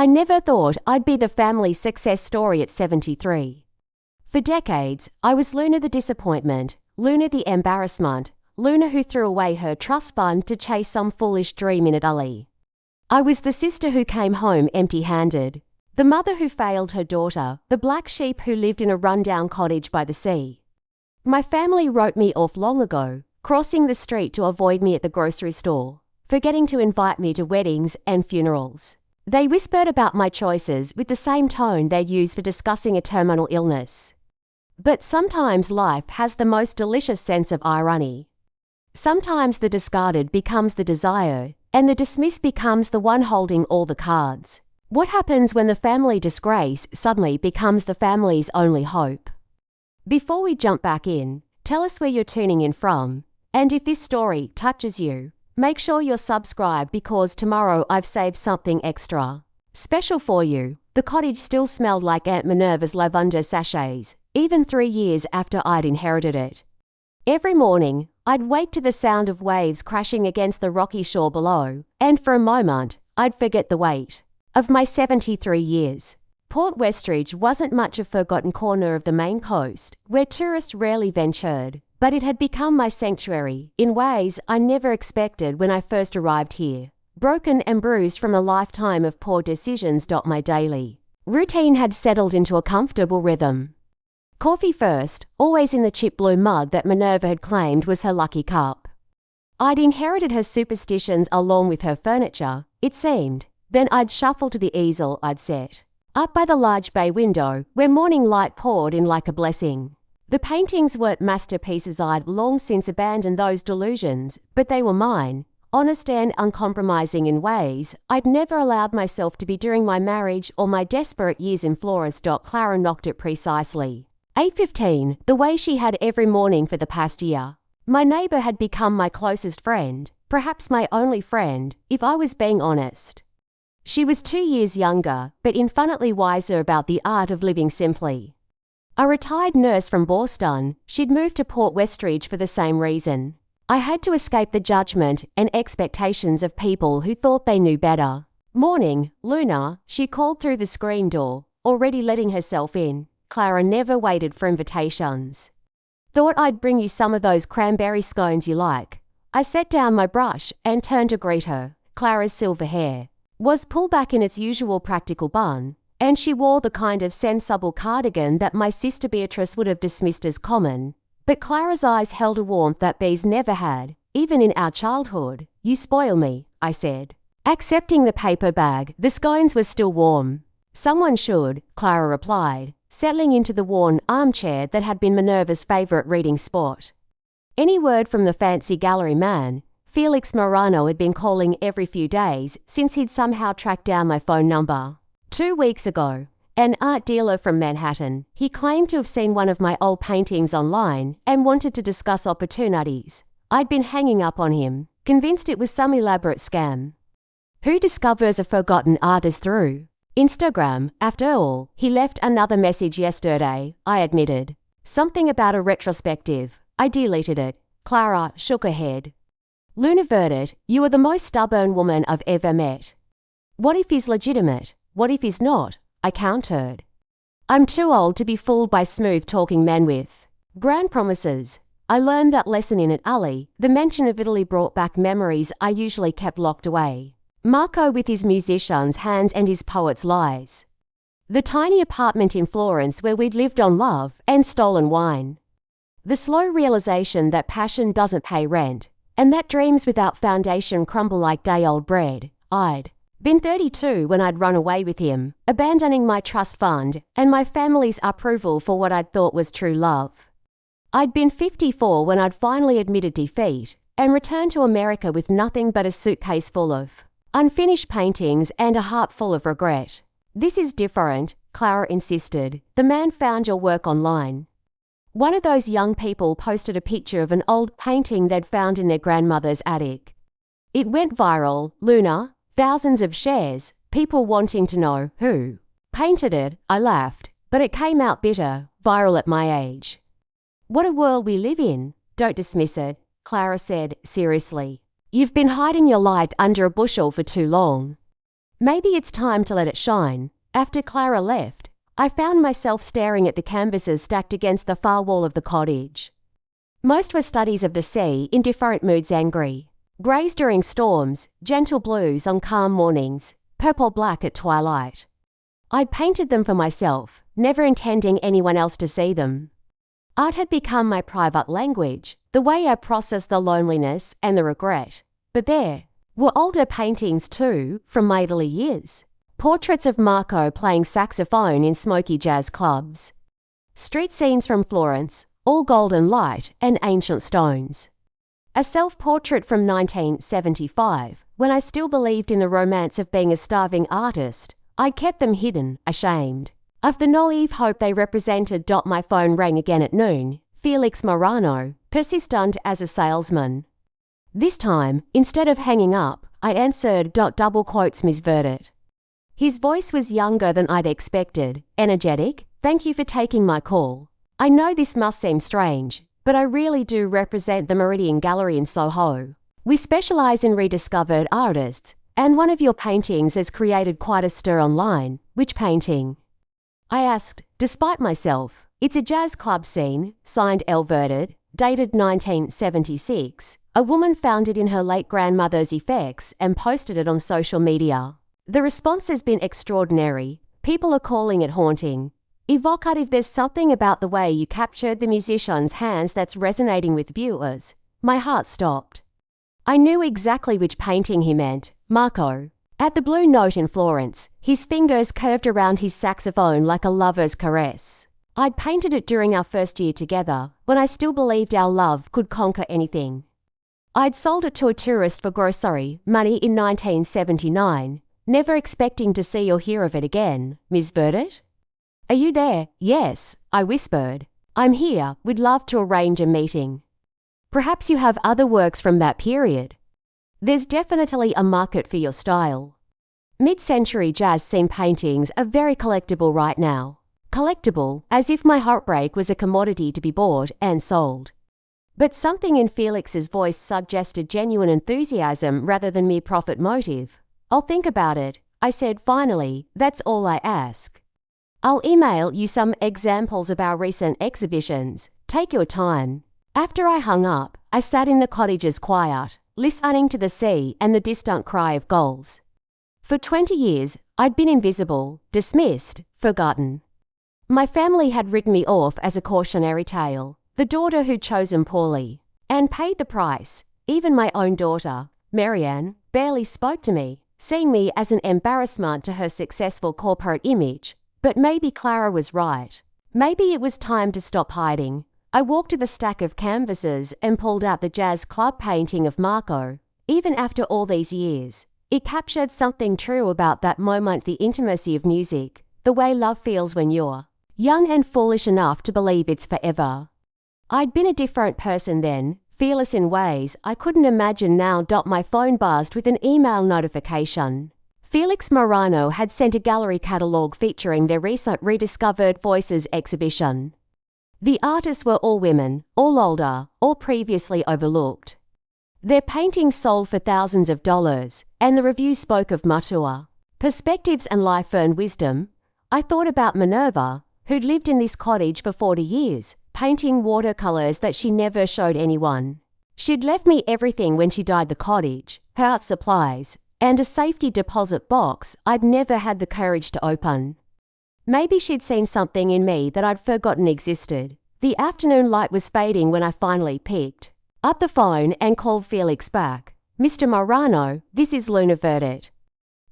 I never thought I'd be the family success story at 73. For decades, I was Luna the disappointment, Luna the embarrassment, Luna who threw away her trust fund to chase some foolish dream in Italy. I was the sister who came home empty-handed, the mother who failed her daughter, the black sheep who lived in a rundown cottage by the sea. My family wrote me off long ago, crossing the street to avoid me at the grocery store, forgetting to invite me to weddings and funerals. They whispered about my choices with the same tone they'd use for discussing a terminal illness. But sometimes life has the most delicious sense of irony. Sometimes the discarded becomes the desired, and the dismissed becomes the one holding all the cards. What happens when the family disgrace suddenly becomes the family's only hope? Before we jump back in, tell us where you're tuning in from, and if this story touches you, make sure you're subscribed because tomorrow I've saved something extra special for you. The cottage still smelled like Aunt Minerva's lavender sachets, even 3 years after I'd inherited it. Every morning, I'd wake to the sound of waves crashing against the rocky shore below, and for a moment, I'd forget the weight of my 73 years. Port Westridge wasn't much a forgotten corner of the Maine coast, where tourists rarely ventured, but it had become my sanctuary in ways I never expected when I first arrived here. Broken and bruised from a lifetime of poor decisions, my daily routine had settled into a comfortable rhythm. Coffee first, always in the chip blue mug that Minerva had claimed was her lucky cup. I'd inherited her superstitions along with her furniture, it seemed. Then I'd shuffle to the easel I'd set up by the large bay window, where morning light poured in like a blessing. The paintings weren't masterpieces, I'd long since abandoned those delusions, but they were mine, honest and uncompromising in ways I'd never allowed myself to be during my marriage or my desperate years in Florence. Clara knocked at precisely 8:15, the way she had every morning for the past year. My neighbour had become my closest friend, perhaps my only friend, if I was being honest. She was 2 years younger, but infinitely wiser about the art of living simply. A retired nurse from Boston, she'd moved to Port Westridge for the same reason. I had to escape the judgment and expectations of people who thought they knew better. Morning, Luna, she called through the screen door, already letting herself in. Clara never waited for invitations. Thought I'd bring you some of those cranberry scones you like. I set down my brush and turned to greet her. Clara's silver hair was pulled back in its usual practical bun, and she wore the kind of sensible cardigan that my sister Beatrice would have dismissed as common. But Clara's eyes held a warmth that bees never had, even in our childhood. "You spoil me," I said. Accepting the paper bag, the scones were still warm. "Someone should," Clara replied, settling into the worn armchair that had been Minerva's favourite reading spot. Any word from the fancy gallery man, Felix Morano, had been calling every few days since he'd somehow tracked down my phone number. 2 weeks ago, an art dealer from Manhattan, he claimed to have seen one of my old paintings online and wanted to discuss opportunities. I'd been hanging up on him, convinced it was some elaborate scam. Who discovers a forgotten artist through Instagram? After all, he left another message yesterday, I admitted. Something about a retrospective. I deleted it. Clara shook her head. Luna Verdit, you are the most stubborn woman I've ever met. What if he's legitimate? What if he's not? I countered. I'm too old to be fooled by smooth-talking men with grand promises. I learned that lesson in Italy. The mention of Italy brought back memories I usually kept locked away. Marco with his musician's hands and his poet's lies. The tiny apartment in Florence where we'd lived on love and stolen wine. The slow realization that passion doesn't pay rent, and that dreams without foundation crumble like day-old bread. I'd been 32 when I'd run away with him, abandoning my trust fund and my family's approval for what I'd thought was true love. I'd been 54 when I'd finally admitted defeat and returned to America with nothing but a suitcase full of unfinished paintings and a heart full of regret. This is different, Clara insisted. The man found your work online. One of those young people posted a picture of an old painting they'd found in their grandmother's attic. It went viral, Luna, thousands of shares, people wanting to know who painted it. I laughed, but it came out bitter, viral at my age. What a world we live in. Don't dismiss it, Clara said seriously. You've been hiding your light under a bushel for too long. Maybe it's time to let it shine. After Clara left, I found myself staring at the canvases stacked against the far wall of the cottage. Most were studies of the sea in different moods: angry greys during storms, gentle blues on calm mornings, purple-black at twilight. I'd painted them for myself, never intending anyone else to see them. Art had become my private language, the way I processed the loneliness and the regret. But there were older paintings too, from my Italy years. Portraits of Marco playing saxophone in smoky jazz clubs. Street scenes from Florence, all golden light and ancient stones. A self-portrait from 1975, when I still believed in the romance of being a starving artist. I kept them hidden, ashamed of the naive hope they represented. My phone rang again at noon. Felix Morano, persistent as a salesman. This time, instead of hanging up, I answered. Double quotes Ms. Verdit. His voice was younger than I'd expected, energetic. Thank you for taking my call. I know this must seem strange, but I really do represent the Meridian Gallery in Soho. We specialize in rediscovered artists, and one of your paintings has created quite a stir online. Which painting? I asked, despite myself. It's a jazz club scene, signed L. Verdit, dated 1976. A woman found it in her late grandmother's effects and posted it on social media. The response has been extraordinary. People are calling it haunting. Evocative. There's something about the way you captured the musician's hands that's resonating with viewers. My heart stopped. I knew exactly which painting he meant. Marco. At the Blue Note in Florence, his fingers curved around his saxophone like a lover's caress. I'd painted it during our first year together, when I still believed our love could conquer anything. I'd sold it to a tourist for grocery money in 1979, never expecting to see or hear of it again. Ms. Verdit? Are you there? Yes, I whispered. I'm here. We'd love to arrange a meeting. Perhaps you have other works from that period. There's definitely a market for your style. Mid-century jazz scene paintings are very collectible right now. Collectible, as if my heartbreak was a commodity to be bought and sold. But something in Felix's voice suggested genuine enthusiasm rather than mere profit motive. I'll think about it, I said finally. That's all I ask. I'll email you some examples of our recent exhibitions. Take your time. After I hung up, I sat in the cottage's quiet, listening to the sea and the distant cry of gulls. For 20 years, I'd been invisible, dismissed, forgotten. My family had written me off as a cautionary tale, the daughter who'd chosen poorly, and paid the price. Even my own daughter, Marianne, barely spoke to me, seeing me as an embarrassment to her successful corporate image. But maybe Clara was right. Maybe it was time to stop hiding. I walked to the stack of canvases and pulled out the jazz club painting of Marco. Even after all these years, it captured something true about that moment: the intimacy of music, the way love feels when you're young and foolish enough to believe it's forever. I'd been a different person then, fearless in ways I couldn't imagine now. My phone buzzed with an email notification. Felix Morano had sent a gallery catalogue featuring their recent Rediscovered Voices exhibition. The artists were all women, all older, all previously overlooked. Their paintings sold for thousands of dollars, and the review spoke of mature perspectives and life-earned wisdom. I thought about Minerva, who'd lived in this cottage for 40 years, painting watercolours that she never showed anyone. She'd left me everything when she died: the cottage, her art supplies, and a safety deposit box I'd never had the courage to open. Maybe she'd seen something in me that I'd forgotten existed. The afternoon light was fading when I finally picked up the phone and called Felix back. Mr. Morano, this is Luna Verdit.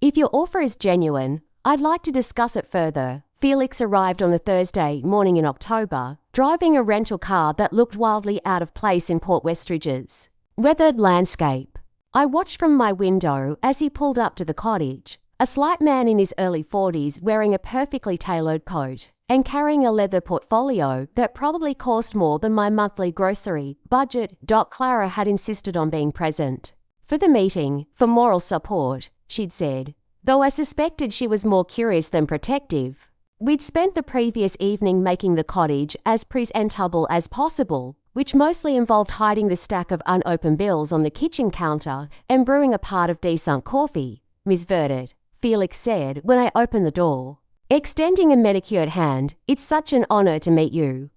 If your offer is genuine, I'd like to discuss it further. Felix arrived on a Thursday morning in October, driving a rental car that looked wildly out of place in Port Westridge's weathered landscape. I watched from my window as he pulled up to the cottage, a slight man in his early 40s wearing a perfectly tailored coat and carrying a leather portfolio that probably cost more than my monthly grocery budget. Clara had insisted on being present for the meeting, for moral support, she'd said, though I suspected she was more curious than protective. We'd spent the previous evening making the cottage as presentable as possible, which mostly involved hiding the stack of unopened bills on the kitchen counter and brewing a pot of decent coffee. Ms. Verdit, Felix said when I opened the door, extending a manicured hand. It's such an honor to meet you.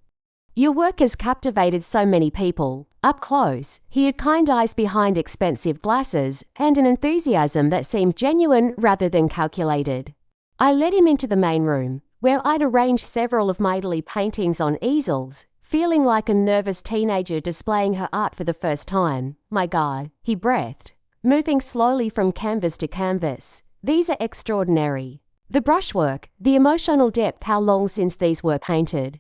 Your work has captivated so many people. Up close, he had kind eyes behind expensive glasses and an enthusiasm that seemed genuine rather than calculated. I led him into the main room, where I'd arranged several of my Italy paintings on easels, feeling like a nervous teenager displaying her art for the first time. My God, he breathed, moving slowly from canvas to canvas. These are extraordinary. The brushwork, the emotional depth. How long since these were painted?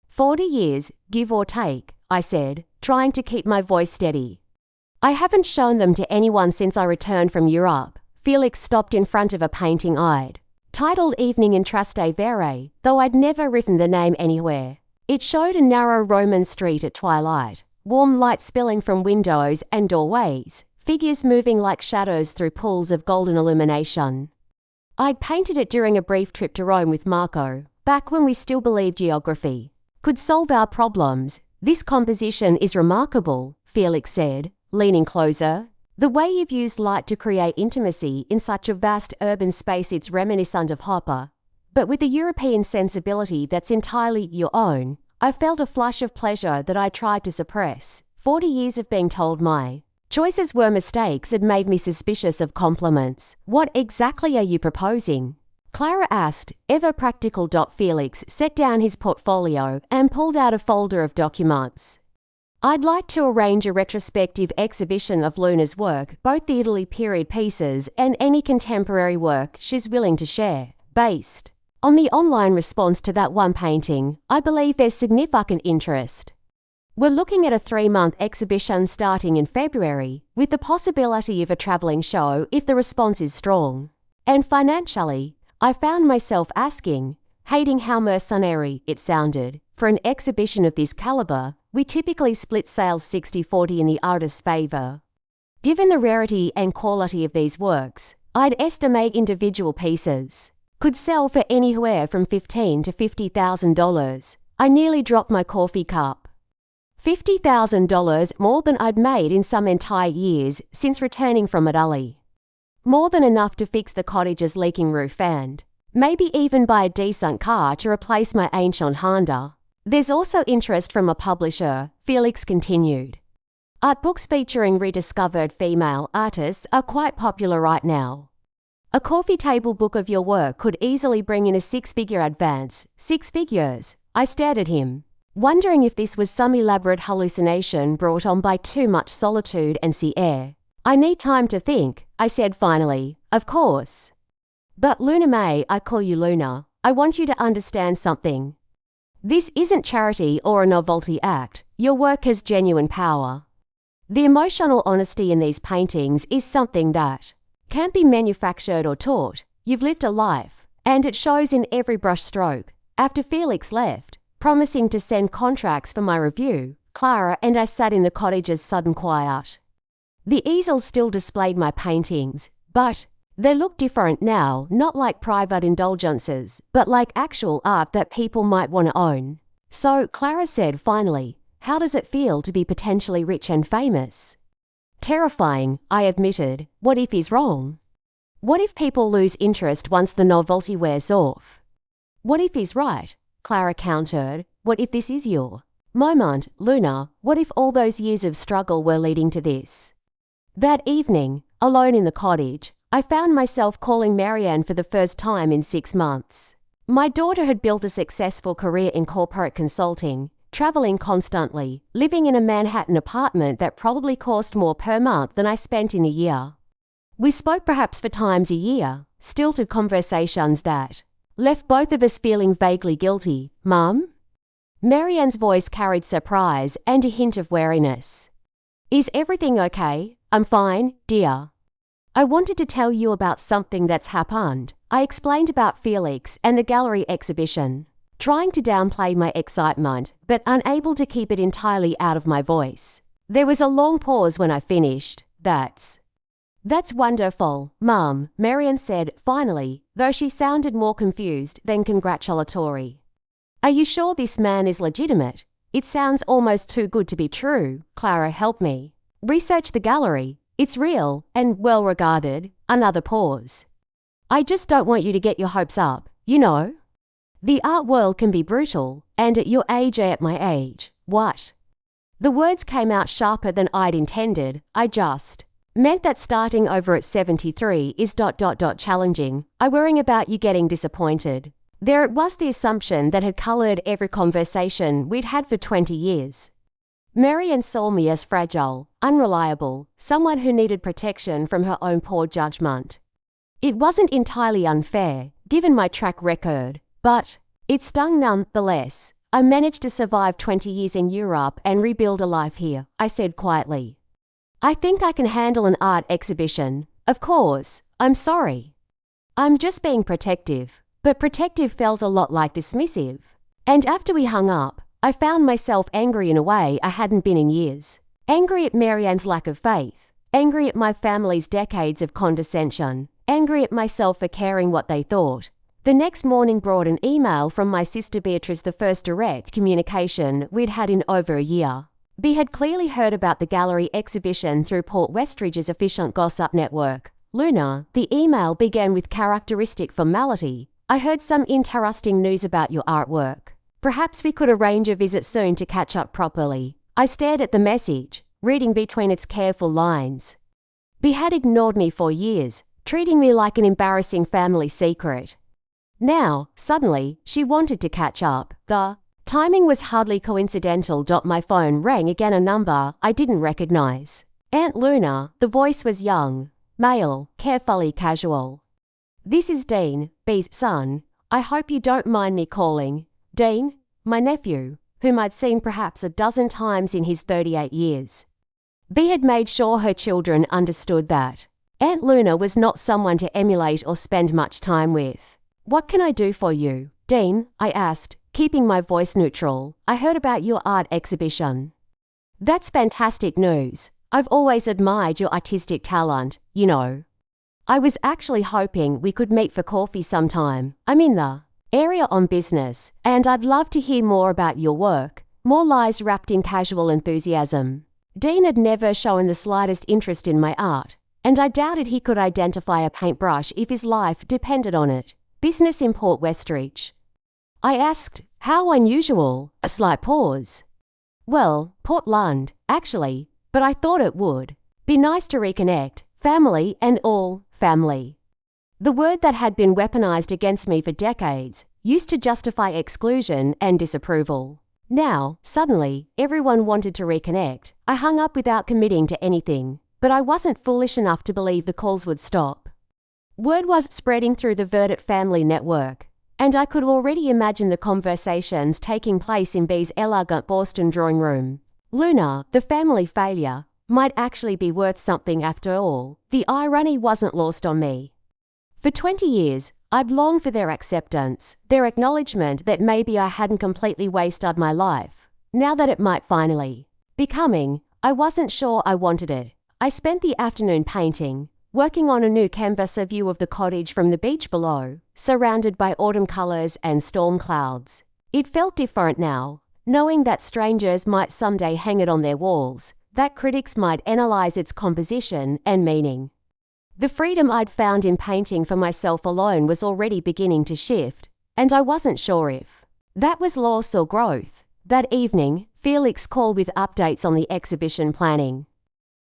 40 years, give or take, I said, trying to keep my voice steady. I haven't shown them to anyone since I returned from Europe. Felix stopped in front of a painting I'd titled Evening in Trastevere, though I'd never written the name anywhere. It showed a narrow Roman street at twilight, warm light spilling from windows and doorways, figures moving like shadows through pools of golden illumination. I'd painted it during a brief trip to Rome with Marco, back when we still believed geography could solve our problems. This composition is remarkable, Felix said, leaning closer. The way you've used light to create intimacy in such a vast urban space. It's reminiscent of Hopper, but with a European sensibility that's entirely your own. I felt a flush of pleasure that I tried to suppress. 40 years of being told my choices were mistakes had made me suspicious of compliments. What exactly are you proposing? Clara asked, ever practical. Felix set down his portfolio and pulled out a folder of documents. I'd like to arrange a retrospective exhibition of Luna's work, both the Italy period pieces and any contemporary work she's willing to share. Based on the online response to that one painting, I believe there's significant interest. We're looking at a 3-month exhibition starting in February, with the possibility of a travelling show if the response is strong. And financially, I found myself asking, hating how mercenary it sounded. For an exhibition of this caliber, we typically split sales 60-40 in the artist's favour. Given the rarity and quality of these works, I'd estimate individual pieces could sell for anywhere from $15,000 to $50,000. I nearly dropped my coffee cup. $50,000 more than I'd made in some entire years since returning from Italy. More than enough to fix the cottage's leaking roof and maybe even buy a decent car to replace my ancient Honda. There's also interest from a publisher, Felix continued. Art books featuring rediscovered female artists are quite popular right now. A coffee table book of your work could easily bring in a 6-figure advance. 6 figures? I stared at him, wondering if this was some elaborate hallucination brought on by too much solitude and sea air. I need time to think, I said finally. Of course. But Luna May, I call you Luna. I want you to understand something. This isn't charity or a novelty act. Your work has genuine power. The emotional honesty in these paintings is something that can't be manufactured or taught. You've lived a life, and it shows in every brushstroke. After Felix left, promising to send contracts for my review, Clara and I sat in the cottage's sudden quiet. The easels still displayed my paintings, but they looked different now, not like private indulgences, but like actual art that people might want to own. So, Clara said finally, how does it feel to be potentially rich and famous? Terrifying, I admitted. What if he's wrong? What if people lose interest once the novelty wears off? What if he's right? Clara countered. What if this is your moment, Luna? What if all those years of struggle were leading to this? That evening, alone in the cottage, I found myself calling Marianne for the first time in 6 months. My daughter had built a successful career in corporate consulting, traveling constantly, living in a Manhattan apartment that probably cost more per month than I spent in a year. We spoke perhaps 4 times a year, stilted conversations that left both of us feeling vaguely guilty. Mum? Marianne's voice carried surprise and a hint of wariness. Is everything okay? I'm fine, dear. I wanted to tell you about something that's happened. I explained about Felix and the gallery exhibition, trying to downplay my excitement, but unable to keep it entirely out of my voice. There was a long pause when I finished. That's wonderful, Mum, Marianne said finally, though she sounded more confused than congratulatory. Are you sure this man is legitimate? It sounds almost too good to be true. Clara, help me. Research the gallery. It's real and well regarded. Another pause. I just don't want you to get your hopes up, you know? The art world can be brutal, and at your age or at my age, what? The words came out sharper than I'd intended. I just meant that starting over at 73 is challenging. I worrying about you getting disappointed. There it was, the assumption that had coloured every conversation we'd had for 20 years. Marianne saw me as fragile, unreliable, someone who needed protection from her own poor judgment. It wasn't entirely unfair, given my track record, but it stung nonetheless. I managed to survive 20 years in Europe and rebuild a life here, I said quietly. I think I can handle an art exhibition. Of course, I'm sorry. I'm just being protective. But protective felt a lot like dismissive. And after we hung up, I found myself angry in a way I hadn't been in years. Angry at Marianne's lack of faith. Angry at my family's decades of condescension. Angry at myself for caring what they thought. The next morning brought an email from my sister Beatrice, the first direct communication we'd had in over a year. Bea had clearly heard about the gallery exhibition through Port Westridge's efficient gossip network. Luna, the email began with characteristic formality. I heard some interesting news about your artwork. Perhaps we could arrange a visit soon to catch up properly. I stared at the message, reading between its careful lines. Bea had ignored me for years, treating me like an embarrassing family secret. Now, suddenly, she wanted to catch up. The timing was hardly coincidental. My phone rang again, a number I didn't recognize. Aunt Luna, the voice was young, male, carefully casual. This is Dean, Bea's son. I hope you don't mind me calling. Dean, my nephew, whom I'd seen perhaps a dozen times in his 38 years. Bea had made sure her children understood that Aunt Luna was not someone to emulate or spend much time with. What can I do for you, Dean? I asked, keeping my voice neutral. I heard about your art exhibition. That's fantastic news. I've always admired your artistic talent, you know. I was actually hoping we could meet for coffee sometime. I'm in the area on business, and I'd love to hear more about your work. More lies wrapped in casual enthusiasm. Dean had never shown the slightest interest in my art, and I doubted he could identify a paintbrush if his life depended on it. Business in Port Westridge. I asked, how unusual? A slight pause. Well, Portland, actually, but I thought it would be nice to reconnect, family and all. Family. The word that had been weaponized against me for decades, used to justify exclusion and disapproval. Now, suddenly, everyone wanted to reconnect. I hung up without committing to anything, but I wasn't foolish enough to believe the calls would stop. Word was spreading through the Verdett family network, and I could already imagine the conversations taking place in Bea's elegant Boston drawing room. Luna, the family failure, might actually be worth something after all. The irony wasn't lost on me. For 20 years, I'd longed for their acceptance, their acknowledgement that maybe I hadn't completely wasted my life. Now that it might finally be coming, I wasn't sure I wanted it. I spent the afternoon painting, working on a new canvas, a view of the cottage from the beach below, surrounded by autumn colours and storm clouds. It felt different now, knowing that strangers might someday hang it on their walls, that critics might analyse its composition and meaning. The freedom I'd found in painting for myself alone was already beginning to shift, and I wasn't sure if that was loss or growth. That evening, Felix called with updates on the exhibition planning.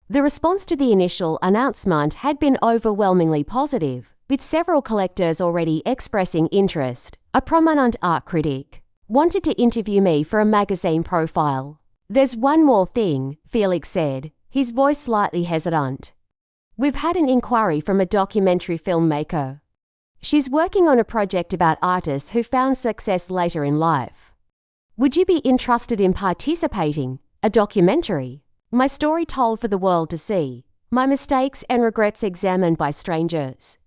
The response to the initial announcement had been overwhelmingly positive, with several collectors already expressing interest. A prominent art critic wanted to interview me for a magazine profile. There's one more thing, Felix said, his voice slightly hesitant. We've had an inquiry from a documentary filmmaker. She's working on a project about artists who found success later in life. Would you be interested in participating? A documentary? My story told for the world to see. My mistakes and regrets examined by strangers.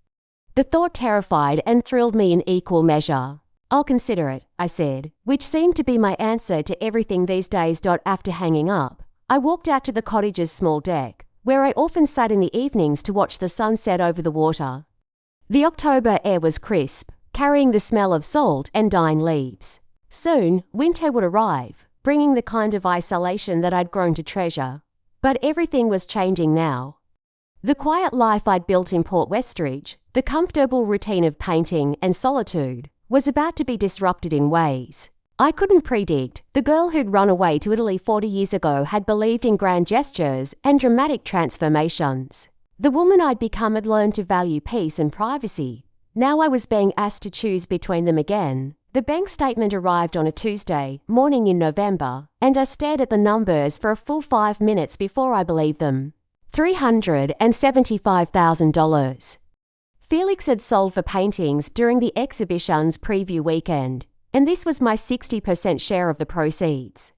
The thought terrified and thrilled me in equal measure. I'll consider it, I said, which seemed to be my answer to everything these days. After hanging up, I walked out to the cottage's small deck, where I often sat in the evenings to watch the sunset over the water. The October air was crisp, carrying the smell of salt and dying leaves. Soon, winter would arrive, bringing the kind of isolation that I'd grown to treasure. But everything was changing now. The quiet life I'd built in Port Westridge, the comfortable routine of painting and solitude, was about to be disrupted in ways I couldn't predict. The girl who'd run away to Italy 40 years ago had believed in grand gestures and dramatic transformations. The woman I'd become had learned to value peace and privacy. Now I was being asked to choose between them again. The bank statement arrived on a Tuesday morning in November, and I stared at the numbers for a full 5 minutes before I believed them. $375,000. Felix had sold for paintings during the exhibition's preview weekend, and this was my 60% share of the proceeds.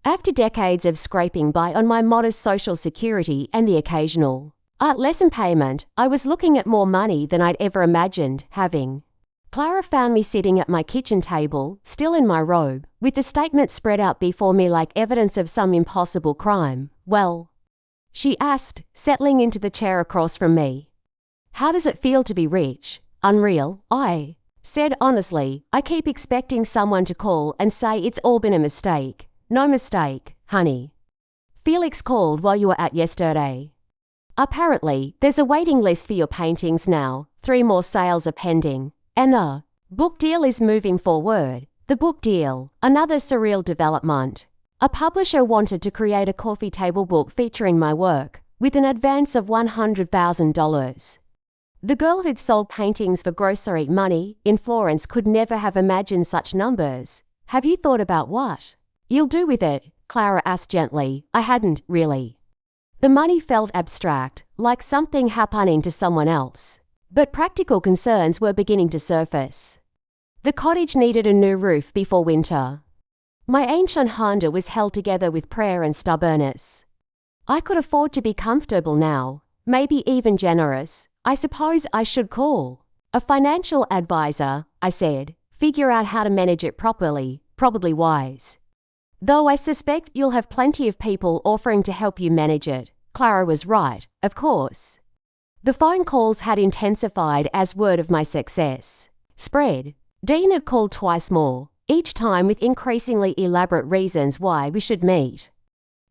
After decades of scraping by on my modest social security and the occasional art lesson payment, I was looking at more money than I'd ever imagined having. Clara found me sitting at my kitchen table, still in my robe, with the statement spread out before me like evidence of some impossible crime. "Well," she asked, settling into the chair across from me, "how does it feel to be rich?" "Unreal," I said honestly. "I keep expecting someone to call and say it's all been a mistake." "No mistake, honey. Felix called while you were out yesterday. Apparently, there's a waiting list for your paintings now. 3 more sales are pending. And the book deal is moving forward." The book deal, another surreal development. A publisher wanted to create a coffee table book featuring my work, with an advance of $100,000. The girl who'd sold paintings for grocery money in Florence could never have imagined such numbers. "Have you thought about what you'll do with it?" Clara asked gently. I hadn't, really. The money felt abstract, like something happening to someone else. But practical concerns were beginning to surface. The cottage needed a new roof before winter. My ancient Honda was held together with prayer and stubbornness. I could afford to be comfortable now, maybe even generous. "I suppose I should call a financial advisor," I said. "Figure out how to manage it properly, probably wise. Though I suspect you'll have plenty of people offering to help you manage it." Clara was right, of course. The phone calls had intensified as word of my success spread. Dean had called twice more, each time with increasingly elaborate reasons why we should meet.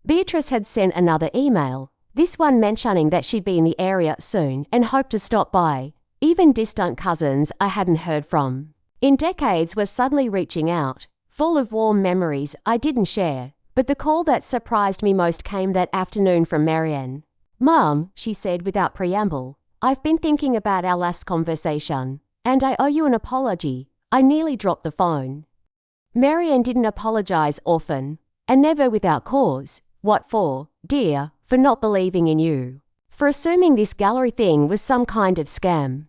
Beatrice had sent another email, this one mentioning that she'd be in the area soon and hoped to stop by. Even distant cousins I hadn't heard from in decades were suddenly reaching out, full of warm memories I didn't share. But the call that surprised me most came that afternoon from Marianne. "Mum," she said without preamble, "I've been thinking about our last conversation, and I owe you an apology." I nearly dropped the phone. Marianne didn't apologize often, and never without cause. "What for, dear?" "For not believing in you. For assuming this gallery thing was some kind of scam.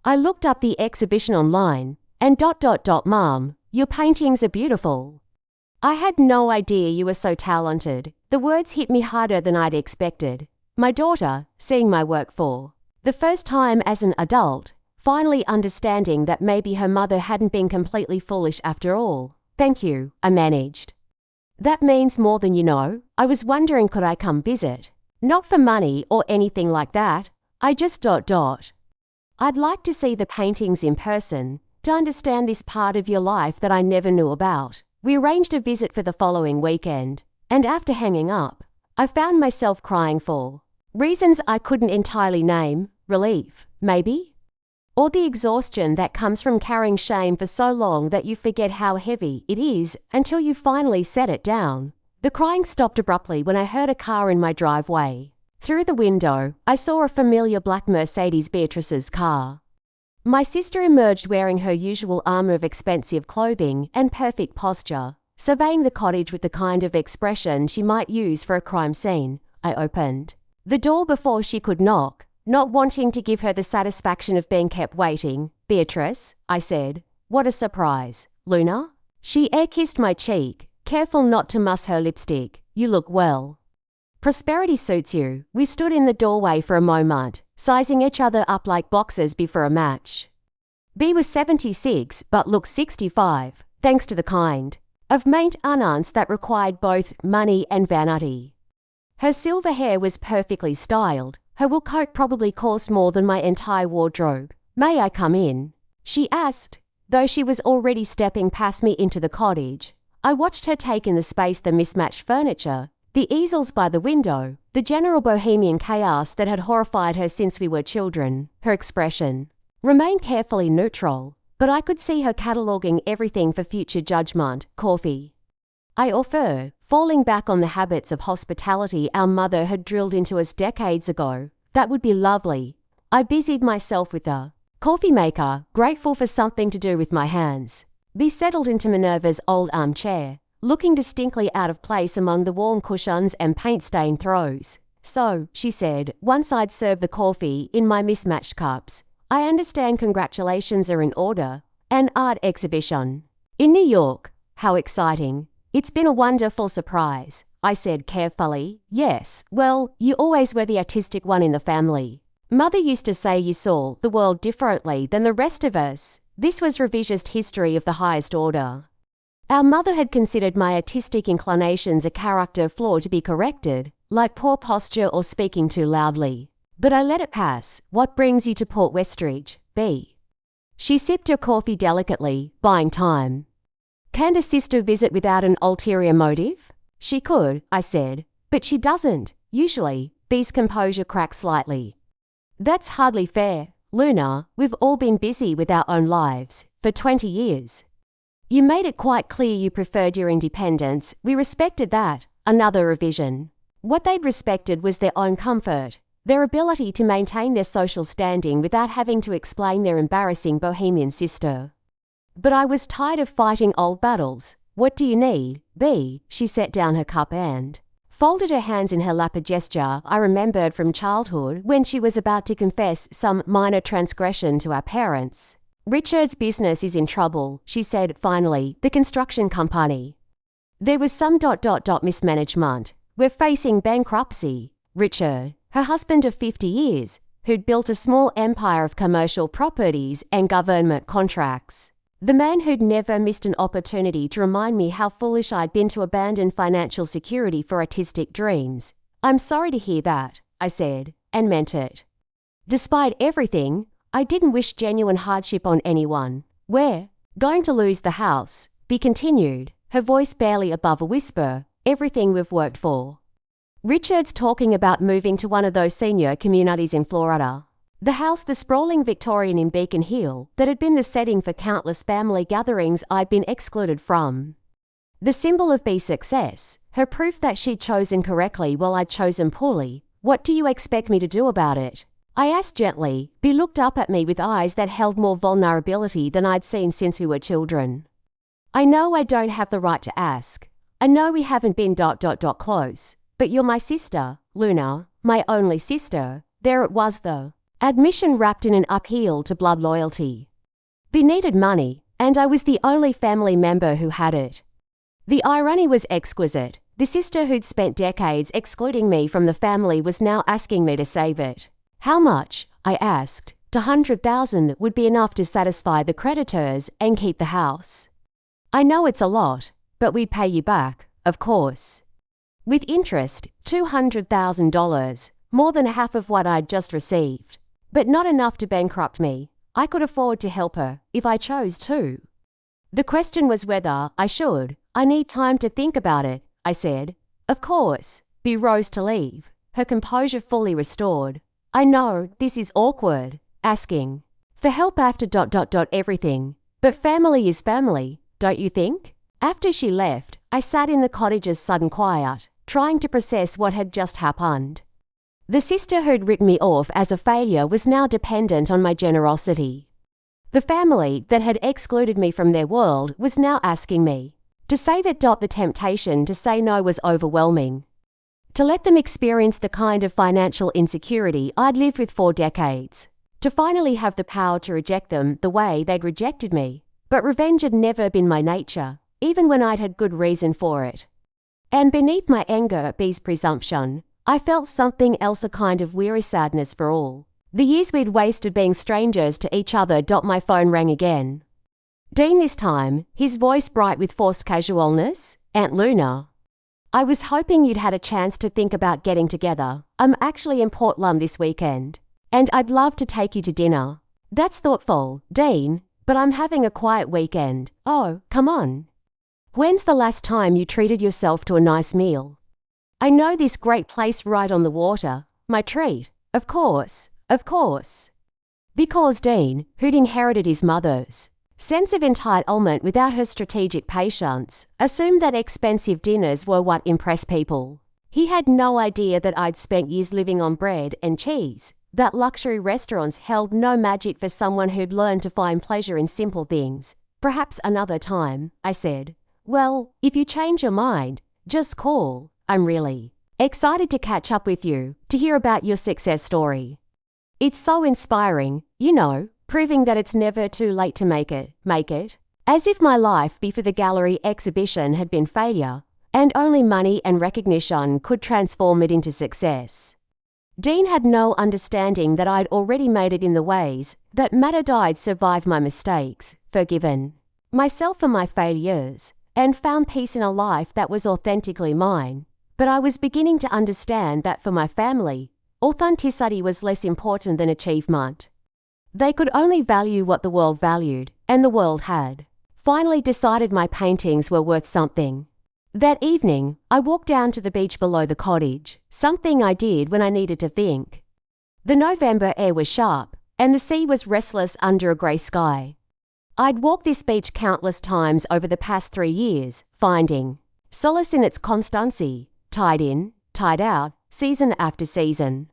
I looked up the exhibition online, and ... Mum, your paintings are beautiful. I had no idea you were so talented." The words hit me harder than I'd expected. My daughter, seeing my work for the first time as an adult, finally understanding that maybe her mother hadn't been completely foolish after all. "Thank you," I managed. "That means more than you know. I was wondering could I come visit. Not for money or anything like that. I just ... I'd like to see the paintings in person, to understand this part of your life that I never knew about." We arranged a visit for the following weekend, and after hanging up, I found myself crying for reasons I couldn't entirely name. Relief, maybe? Or the exhaustion that comes from carrying shame for so long that you forget how heavy it is until you finally set it down. The crying stopped abruptly when I heard a car in my driveway. Through the window, I saw a familiar black Mercedes, Beatrice's car. My sister emerged wearing her usual armor of expensive clothing and perfect posture, surveying the cottage with the kind of expression she might use for a crime scene. I opened the door before she could knock, not wanting to give her the satisfaction of being kept waiting. "Beatrice," I said. "What a surprise. Luna?" She air-kissed my cheek, careful not to muss her lipstick. "You look well. Prosperity suits you." We stood in the doorway for a moment, sizing each other up like boxers before a match. B was 76 but looked 65, thanks to the kind of maintenance that required both money and vanity. Her silver hair was perfectly styled. Her wool coat probably cost more than my entire wardrobe. "May I come in?" she asked, though she was already stepping past me into the cottage. I watched her take in the space the mismatched furniture, the easels by the window, the general bohemian chaos that had horrified her since we were children. Her expression remained carefully neutral, but I could see her cataloguing everything for future judgment. Coffee, I offer, falling back on the habits of hospitality our mother had drilled into us decades ago. That would be lovely. I busied myself with the coffee maker, grateful for something to do with my hands. Bea settled into Minerva's old armchair, looking distinctly out of place among the worn cushions and paint-stained throws. So, she said, once I'd served the coffee in my mismatched cups, I understand congratulations are in order. An art exhibition in New York. How exciting. It's been a wonderful surprise, I said carefully. Yes, well, you always were the artistic one in the family. Mother used to say you saw the world differently than the rest of us. This was revisionist history of the highest order. Our mother had considered my artistic inclinations a character flaw to be corrected, like poor posture or speaking too loudly. But I let it pass. What brings you to Port Westridge, Bea? She sipped her coffee delicately, buying time. Can't a sister visit without an ulterior motive? She could, I said, but she doesn't, usually. Bea's composure cracked slightly. That's hardly fair, Luna. We've all been busy with our own lives for 20 years. You made it quite clear you preferred your independence. We respected that. Another revision. What they'd respected was their own comfort, their ability to maintain their social standing without having to explain their embarrassing bohemian sister. But I was tired of fighting old battles. What do you need, Bea? She set down her cup and folded her hands in her lap, a gesture I remembered from childhood when she was about to confess some minor transgression to our parents. Richard's business is in trouble, she said finally, the construction company. There was some mismanagement. We're facing bankruptcy. Richard, her husband of 50 years, who'd built a small empire of commercial properties and government contracts. The man who'd never missed an opportunity to remind me how foolish I'd been to abandon financial security for artistic dreams. I'm sorry to hear that, I said, and meant it. Despite everything, I didn't wish genuine hardship on anyone. We're going to lose the house, Bea continued, her voice barely above a whisper. Everything we've worked for. Richard's talking about moving to one of those senior communities in Florida. The house, the sprawling Victorian in Beacon Hill, that had been the setting for countless family gatherings I'd been excluded from. The symbol of Bea's success, her proof that she'd chosen correctly while I'd chosen poorly. What do you expect me to do about it? I asked gently. Bea looked up at me with eyes that held more vulnerability than I'd seen since we were children. I know I don't have the right to ask. I know we haven't been close, but you're my sister, Luna, my only sister. There it was, the admission wrapped in an appeal to blood loyalty. Bea needed money, and I was the only family member who had it. The irony was exquisite. The sister who'd spent decades excluding me from the family was now asking me to save it. How much? I asked. $200,000 would be enough to satisfy the creditors and keep the house. I know it's a lot, but we'd pay you back, of course. With interest, $200,000, more than half of what I'd just received. But not enough to bankrupt me. I could afford to help her, if I chose to. The question was whether I should. I need time to think about it, I said. Of course. Bea rose to leave, her composure fully restored. I know, this is awkward, asking for help after everything. But family is family, don't you think? After she left, I sat in the cottage's sudden quiet, trying to process what had just happened. The sister who'd written me off as a failure was now dependent on my generosity. The family that had excluded me from their world was now asking me to save it. The temptation to say no was overwhelming. To let them experience the kind of financial insecurity I'd lived with for decades. To finally have the power to reject them the way they'd rejected me. But revenge had never been my nature, even when I'd had good reason for it. And beneath my anger at Bea's presumption, I felt something else, a kind of weary sadness for all the years we'd wasted being strangers to each other. My phone rang again. Dean this time, his voice bright with forced casualness. Aunt Luna. I was hoping you'd had a chance to think about getting together. I'm actually in Portland this weekend, and I'd love to take you to dinner. That's thoughtful, Dean, but I'm having a quiet weekend. Oh, come on. When's the last time you treated yourself to a nice meal? I know this great place right on the water. My treat. Of course. Of course. Because Dean, who'd inherited his mother's sense of entitlement without her strategic patience, assumed that expensive dinners were what impressed people. He had no idea that I'd spent years living on bread and cheese, that luxury restaurants held no magic for someone who'd learned to find pleasure in simple things. Perhaps another time, I said. Well, if you change your mind, just call. I'm really excited to catch up with you, to hear about your success story. It's so inspiring, you know, proving that it's never too late to make it. As if my life before the gallery exhibition had been failure, and only money and recognition could transform it into success. Dean had no understanding that I'd already made it in the ways that mattered. I'd survived my mistakes, forgiven myself for my failures, and found peace in a life that was authentically mine. But I was beginning to understand that for my family, authenticity was less important than achievement. They could only value what the world valued, and the world had finally decided my paintings were worth something. That evening, I walked down to the beach below the cottage, something I did when I needed to think. The November air was sharp, and the sea was restless under a grey sky. I'd walked this beach countless times over the past 3 years, finding solace in its constancy, tide in, tide out, season after season.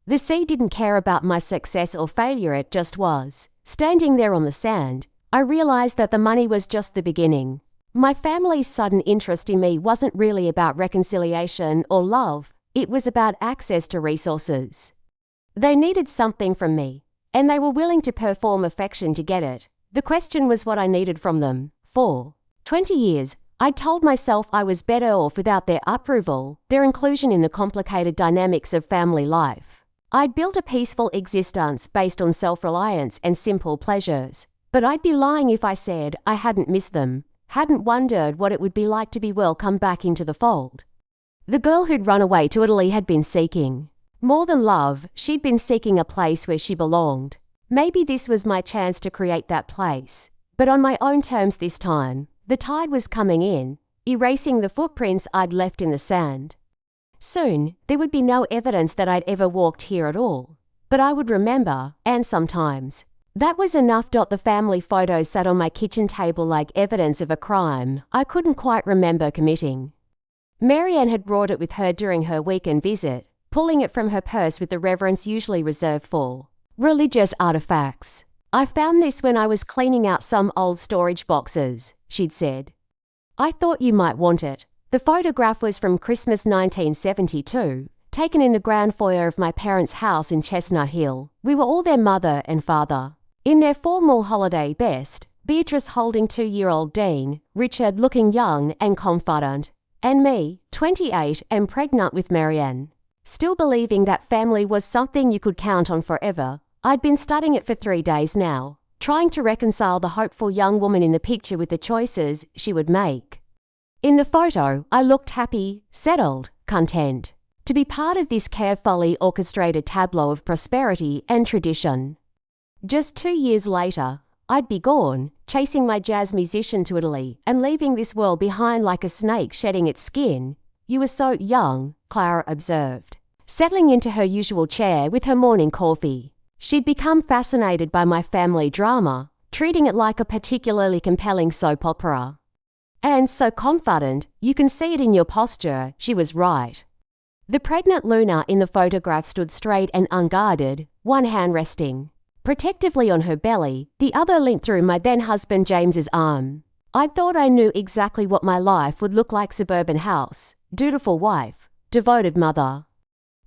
The sea didn't care about my success or failure, it just was. Standing there on the sand, I realized that the money was just the beginning. My family's sudden interest in me wasn't really about reconciliation or love, it was about access to resources. They needed something from me, and they were willing to perform affection to get it. The question was what I needed from them. For 20 years, I'd told myself I was better off without their approval, their inclusion in the complicated dynamics of family life. I'd built a peaceful existence based on self-reliance and simple pleasures, but I'd be lying if I said I hadn't missed them, hadn't wondered what it would be like to be welcomed back into the fold. The girl who'd run away to Italy had been seeking more than love, she'd been seeking a place where she belonged. Maybe this was my chance to create that place, but on my own terms this time. The tide was coming in, erasing the footprints I'd left in the sand. Soon, there would be no evidence that I'd ever walked here at all, but I would remember, and sometimes. That was enough. The family photos sat on my kitchen table like evidence of a crime I couldn't quite remember committing. Marianne had brought it with her during her weekend visit, pulling it from her purse with the reverence usually reserved for religious artifacts. I found this when I was cleaning out some old storage boxes, she'd said. I thought you might want it. The photograph was from Christmas 1972, taken in the ground foyer of my parents' house in Chestnut Hill. We were all their mother and father. In their formal holiday best, Beatrice holding 2-year-old Dean, Richard looking young and confident, and me, 28 and pregnant with Marianne. Still believing that family was something you could count on forever, I'd been studying it for 3 days now, trying to reconcile the hopeful young woman in the picture with the choices she would make. In the photo, I looked happy, settled, content, to be part of this carefully orchestrated tableau of prosperity and tradition. Just 2 years later, I'd be gone, chasing my jazz musician to Italy and leaving this world behind like a snake shedding its skin. You were so young, Clara observed, settling into her usual chair with her morning coffee. She'd become fascinated by my family drama, treating it like a particularly compelling soap opera. And so confident, you can see it in your posture, she was right. The pregnant Luna in the photograph stood straight and unguarded, one hand resting protectively on her belly, the other linked through my then-husband James's arm. I thought I knew exactly what my life would look like: suburban house, dutiful wife, devoted mother.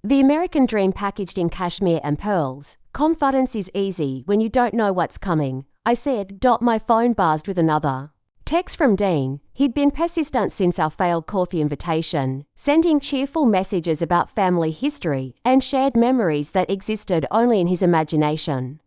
The American dream packaged in cashmere and pearls. Confidence is easy when you don't know what's coming, I said. My phone buzzed with another text from Dean. He'd been persistent since our failed coffee invitation, sending cheerful messages about family history and shared memories that existed only in his imagination.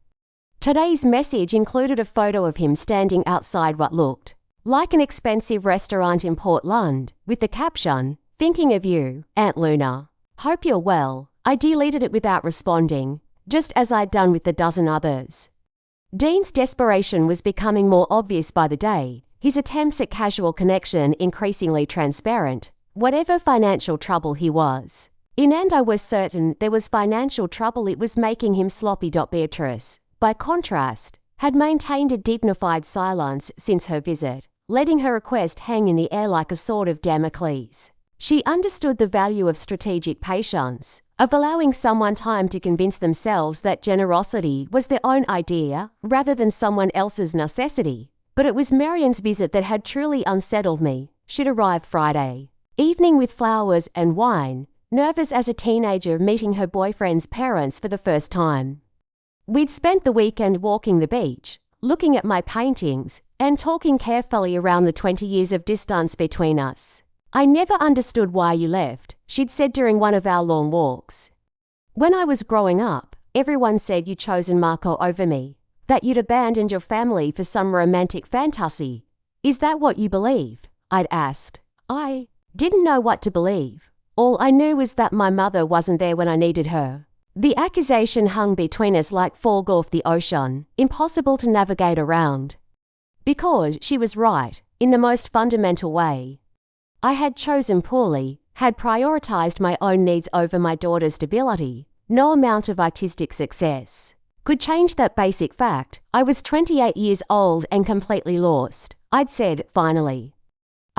Today's message included a photo of him standing outside what looked like an expensive restaurant in Portland, with the caption, "Thinking of you, Aunt Luna. Hope you're well." I deleted it without responding, just as I'd done with the dozen others. Dean's desperation was becoming more obvious by the day, his attempts at casual connection increasingly transparent. whatever financial trouble he was. In and I was certain there was financial trouble it was making him sloppy. Beatrice, by contrast, had maintained a dignified silence since her visit, letting her request hang in the air like a sword of Damocles. She understood the value of strategic patience, of allowing someone time to convince themselves that generosity was their own idea rather than someone else's necessity. But it was Marianne's visit that had truly unsettled me. She'd arrived Friday evening with flowers and wine, nervous as a teenager meeting her boyfriend's parents for the first time. We'd spent the weekend walking the beach, looking at my paintings, and talking carefully around the 20 years of distance between us. "I never understood why you left," she'd said during one of our long walks. "When I was growing up, everyone said you'd chosen Marco over me, that you'd abandoned your family for some romantic fantasy. Is that what you believe?" I'd asked. I didn't know what to believe. All I knew was that my mother wasn't there when I needed her. The accusation hung between us like fog off the ocean, impossible to navigate around. Because she was right, in the most fundamental way. I had chosen poorly, had prioritized my own needs over my daughter's stability. No amount of artistic success could change that basic fact. I was 28 years old and completely lost, I'd said, finally.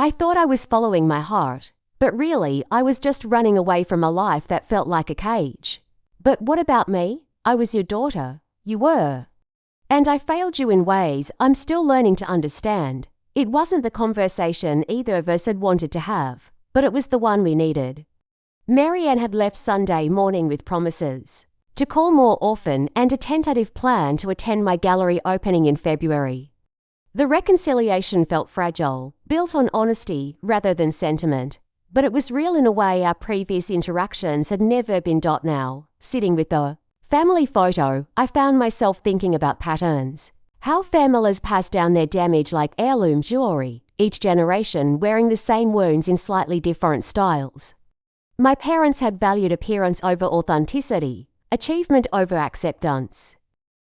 I thought I was following my heart, but really I was just running away from a life that felt like a cage. "But what about me? I was your daughter. You were. And I failed you in ways I'm still learning to understand." It wasn't the conversation either of us had wanted to have, but it was the one we needed. Marianne had left Sunday morning with promises to call more often and a tentative plan to attend my gallery opening in February. The reconciliation felt fragile, built on honesty rather than sentiment, but it was real in a way our previous interactions had never been. Now, sitting with the family photo, I found myself thinking about patterns. How families pass down their damage like heirloom jewelry, each generation wearing the same wounds in slightly different styles. My parents had valued appearance over authenticity, achievement over acceptance.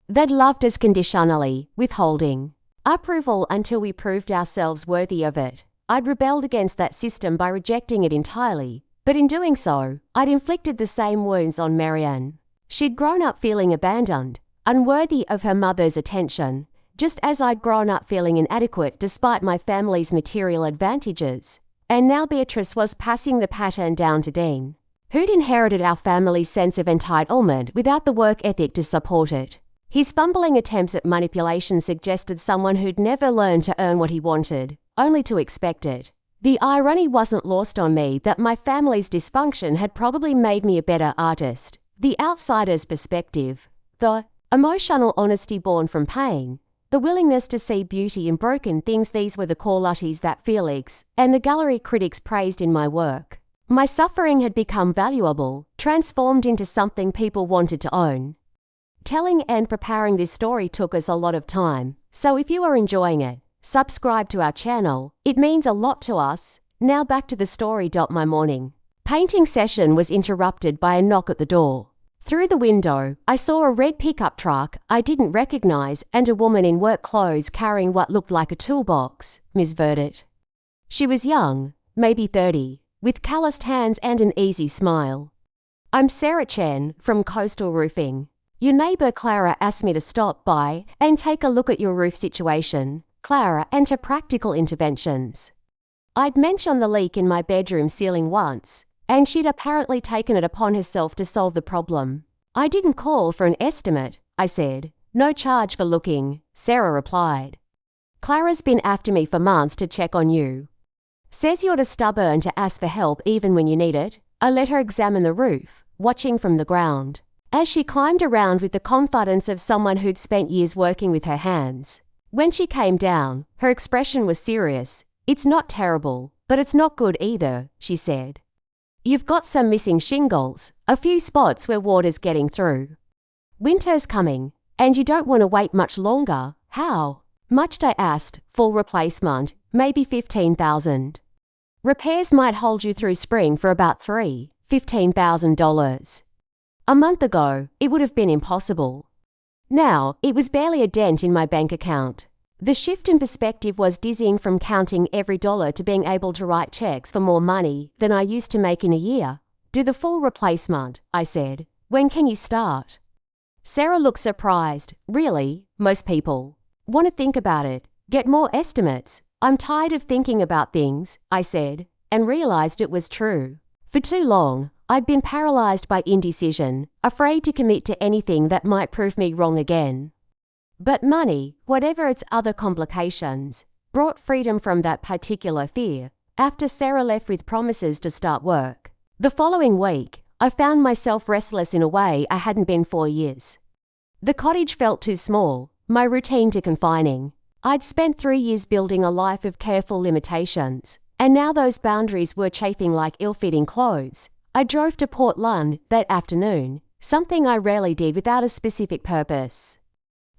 They'd loved us conditionally, withholding approval until we proved ourselves worthy of it. I'd rebelled against that system by rejecting it entirely, but in doing so, I'd inflicted the same wounds on Marianne. She'd grown up feeling abandoned, unworthy of her mother's attention, just as I'd grown up feeling inadequate despite my family's material advantages. And now Beatrice was passing the pattern down to Dean, who'd inherited our family's sense of entitlement without the work ethic to support it. His fumbling attempts at manipulation suggested someone who'd never learned to earn what he wanted, only to expect it. The irony wasn't lost on me that my family's dysfunction had probably made me a better artist. The outsider's perspective, the emotional honesty born from pain, the willingness to see beauty in broken things, these were the qualities that Felix and the gallery critics praised in my work. My suffering had become valuable, transformed into something people wanted to own. Telling and preparing this story took us a lot of time, so if you are enjoying it, subscribe to our channel. It means a lot to us. Now back to the story. My morning painting session was interrupted by a knock at the door. Through the window, I saw a red pickup truck I didn't recognize and a woman in work clothes carrying what looked like a toolbox, Ms. Verdit. She was young, maybe 30, with calloused hands and an easy smile. "I'm Sarah Chen from Coastal Roofing. Your neighbor Clara asked me to stop by and take a look at your roof situation, Clara, and her practical interventions." I'd mentioned the leak in my bedroom ceiling once, and she'd apparently taken it upon herself to solve the problem. "I didn't call for an estimate," I said. "No charge for looking," Sarah replied. "Clara's been after me for months to check on you. Says you're too stubborn to ask for help even when you need it." I let her examine the roof, watching from the ground, as she climbed around with the confidence of someone who'd spent years working with her hands. When she came down, her expression was serious. "It's not terrible, but it's not good either," she said. "You've got some missing shingles, a few spots where water's getting through. Winter's coming, and you don't want to wait much longer." "How much?" I asked. "Full replacement, maybe $15,000. Repairs might hold you through spring for about $15,000. A month ago, it would have been impossible. Now, it was barely a dent in my bank account." The shift in perspective was dizzying, from counting every dollar to being able to write checks for more money than I used to make in a year. Do the full replacement, I said. When can you start? Sarah looked surprised. Really? Most people want to think about it, get more estimates. I'm tired of thinking about things, I said, and realized it was true. For too long, I'd been paralyzed by indecision, afraid to commit to anything that might prove me wrong again. But money, whatever its other complications, brought freedom from that particular fear. After Sarah left with promises to start work the following week, I found myself restless in a way I hadn't been for years. The cottage felt too small, my routine too confining. I'd spent 3 years building a life of careful limitations, and now those boundaries were chafing like ill-fitting clothes. I drove to Portland that afternoon, something I rarely did without a specific purpose.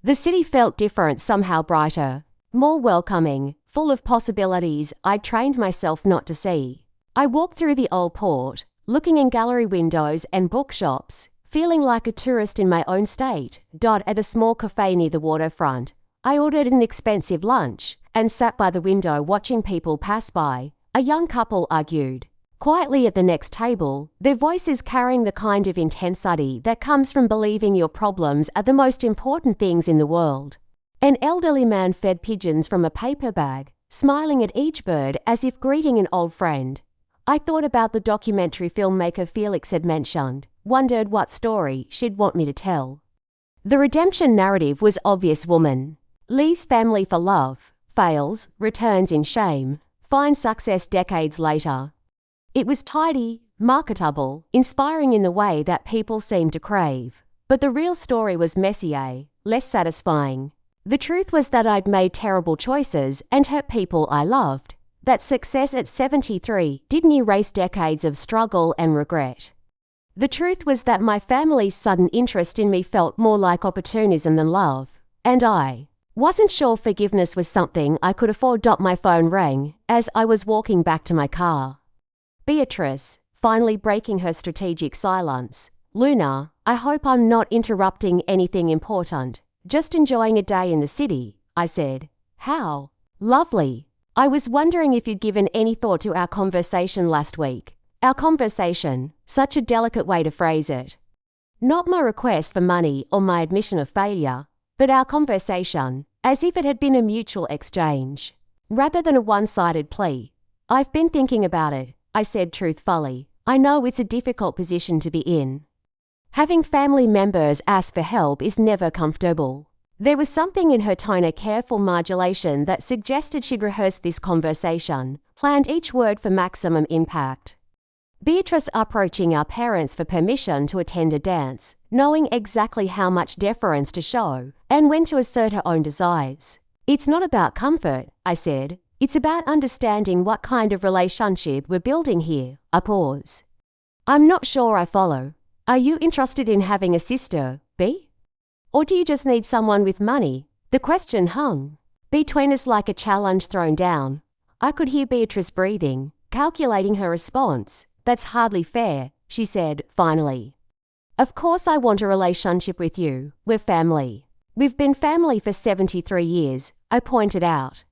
The city felt different, somehow brighter, more welcoming, full of possibilities I'd trained myself not to see. I walked through the old port, looking in gallery windows and bookshops, feeling like a tourist in my own state. At a small cafe near the waterfront, I ordered an expensive lunch and sat by the window watching people pass by. A young couple argued quietly at the next table, their voices carrying the kind of intensity that comes from believing your problems are the most important things in the world. An elderly man fed pigeons from a paper bag, smiling at each bird as if greeting an old friend. I thought about the documentary filmmaker Felix had mentioned, wondered what story she'd want me to tell. The redemption narrative was obvious. Woman leaves family for love, fails, returns in shame, finds success decades later. It was tidy, marketable, inspiring in the way that people seem to crave. But the real story was messier, less satisfying. The truth was that I'd made terrible choices and hurt people I loved. That success at 73 didn't erase decades of struggle and regret. The truth was that my family's sudden interest in me felt more like opportunism than love, and I wasn't sure forgiveness was something I could afford. My phone rang as I was walking back to my car. Beatrice, finally breaking her strategic silence. Luna, I hope I'm not interrupting anything important. Just enjoying a day in the city, I said. How lovely. I was wondering if you'd given any thought to our conversation last week. Our conversation, such a delicate way to phrase it. Not my request for money or my admission of failure, but our conversation, as if it had been a mutual exchange, rather than a one-sided plea. I've been thinking about it, I said truthfully. I know it's a difficult position to be in. Having family members ask for help is never comfortable. There was something in her tone, a careful modulation that suggested she'd rehearsed this conversation, planned each word for maximum impact. Beatrice approaching our parents for permission to attend a dance, knowing exactly how much deference to show and when to assert her own desires. It's not about comfort, I said. It's about understanding what kind of relationship we're building here. A pause. I'm not sure I follow. Are you interested in having a sister, B? Or do you just need someone with money? The question hung between us like a challenge thrown down. I could hear Beatrice breathing, calculating her response. That's hardly fair, she said, finally. Of course I want a relationship with you. We're family. We've been family for 73 years, I pointed out.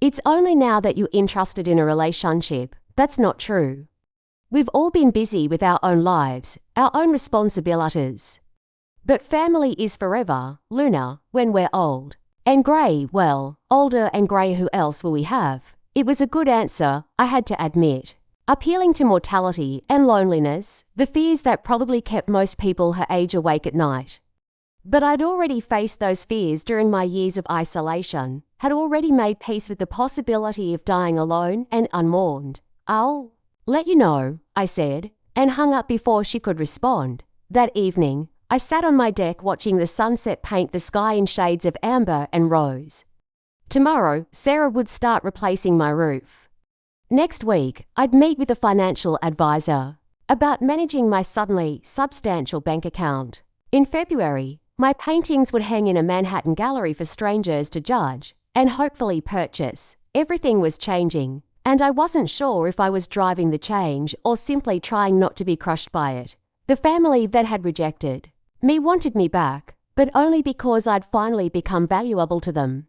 It's only now that you're interested in a relationship. That's not true. We've all been busy with our own lives, our own responsibilities. But family is forever, Luna, when we're old. And grey, well, older and grey, who else will we have? It was a good answer, I had to admit. Appealing to mortality and loneliness, the fears that probably kept most people her age awake at night. But I'd already faced those fears during my years of isolation, had already made peace with the possibility of dying alone and unmourned. I'll let you know, I said, and hung up before she could respond. That evening, I sat on my deck watching the sunset paint the sky in shades of amber and rose. Tomorrow, Sarah would start replacing my roof. Next week, I'd meet with a financial advisor about managing my suddenly substantial bank account. In February, my paintings would hang in a Manhattan gallery for strangers to judge and hopefully purchase. Everything was changing, and I wasn't sure if I was driving the change or simply trying not to be crushed by it. The family that had rejected me wanted me back, but only because I'd finally become valuable to them.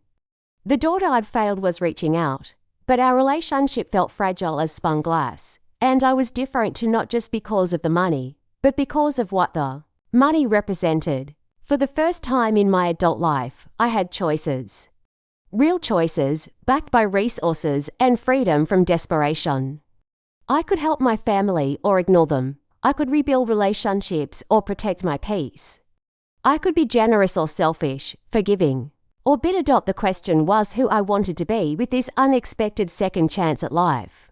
The daughter I'd failed was reaching out, but our relationship felt fragile as spun glass, and I was different too, not just because of the money, but because of what the money represented. For the first time in my adult life, I had choices. Real choices, backed by resources and freedom from desperation. I could help my family or ignore them. I could rebuild relationships or protect my peace. I could be generous or selfish, forgiving, or bitter. The question was who I wanted to be with this unexpected second chance at life.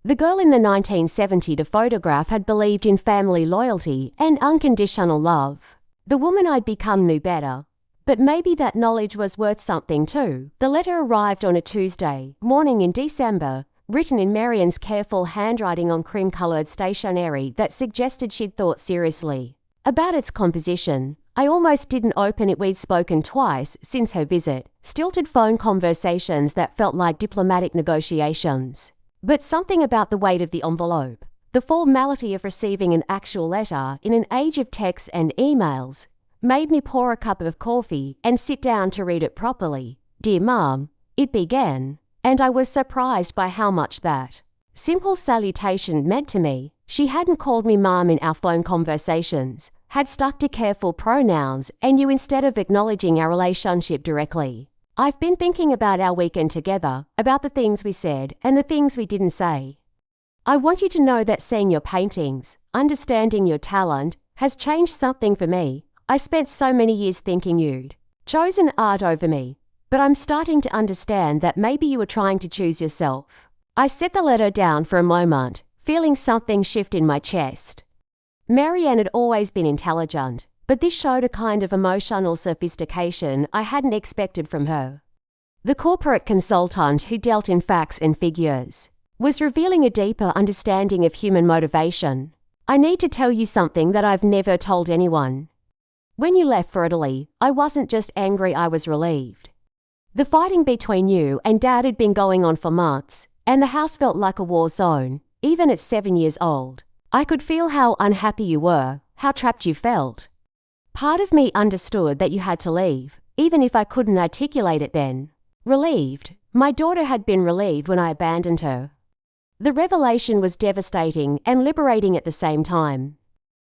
The girl in the 1970 photograph had believed in family loyalty and unconditional love. The woman I'd become knew better. But maybe that knowledge was worth something too. The letter arrived on a Tuesday morning in December, written in Marian's careful handwriting on cream-coloured stationery that suggested she'd thought seriously about its composition. I almost didn't open it. We'd spoken twice since her visit, stilted phone conversations that felt like diplomatic negotiations. But something about the weight of the envelope, the formality of receiving an actual letter in an age of texts and emails, made me pour a cup of coffee and sit down to read it properly. Dear Mum, it began, and I was surprised by how much that simple salutation meant to me. She hadn't called me Mum in our phone conversations, had stuck to careful pronouns and you instead of acknowledging our relationship directly. I've been thinking about our weekend together, about the things we said and the things we didn't say. I want you to know that seeing your paintings, understanding your talent, has changed something for me. I spent so many years thinking you'd chosen art over me, but I'm starting to understand that maybe you were trying to choose yourself. I set the letter down for a moment, feeling something shift in my chest. Marianne had always been intelligent, but this showed a kind of emotional sophistication I hadn't expected from her. The corporate consultant who dealt in facts and figures was revealing a deeper understanding of human motivation. I need to tell you something that I've never told anyone. When you left for Italy, I wasn't just angry, I was relieved. The fighting between you and Dad had been going on for months, and the house felt like a war zone, even at 7 years old. I could feel how unhappy you were, how trapped you felt. Part of me understood that you had to leave, even if I couldn't articulate it then. Relieved. My daughter had been relieved when I abandoned her. The revelation was devastating and liberating at the same time.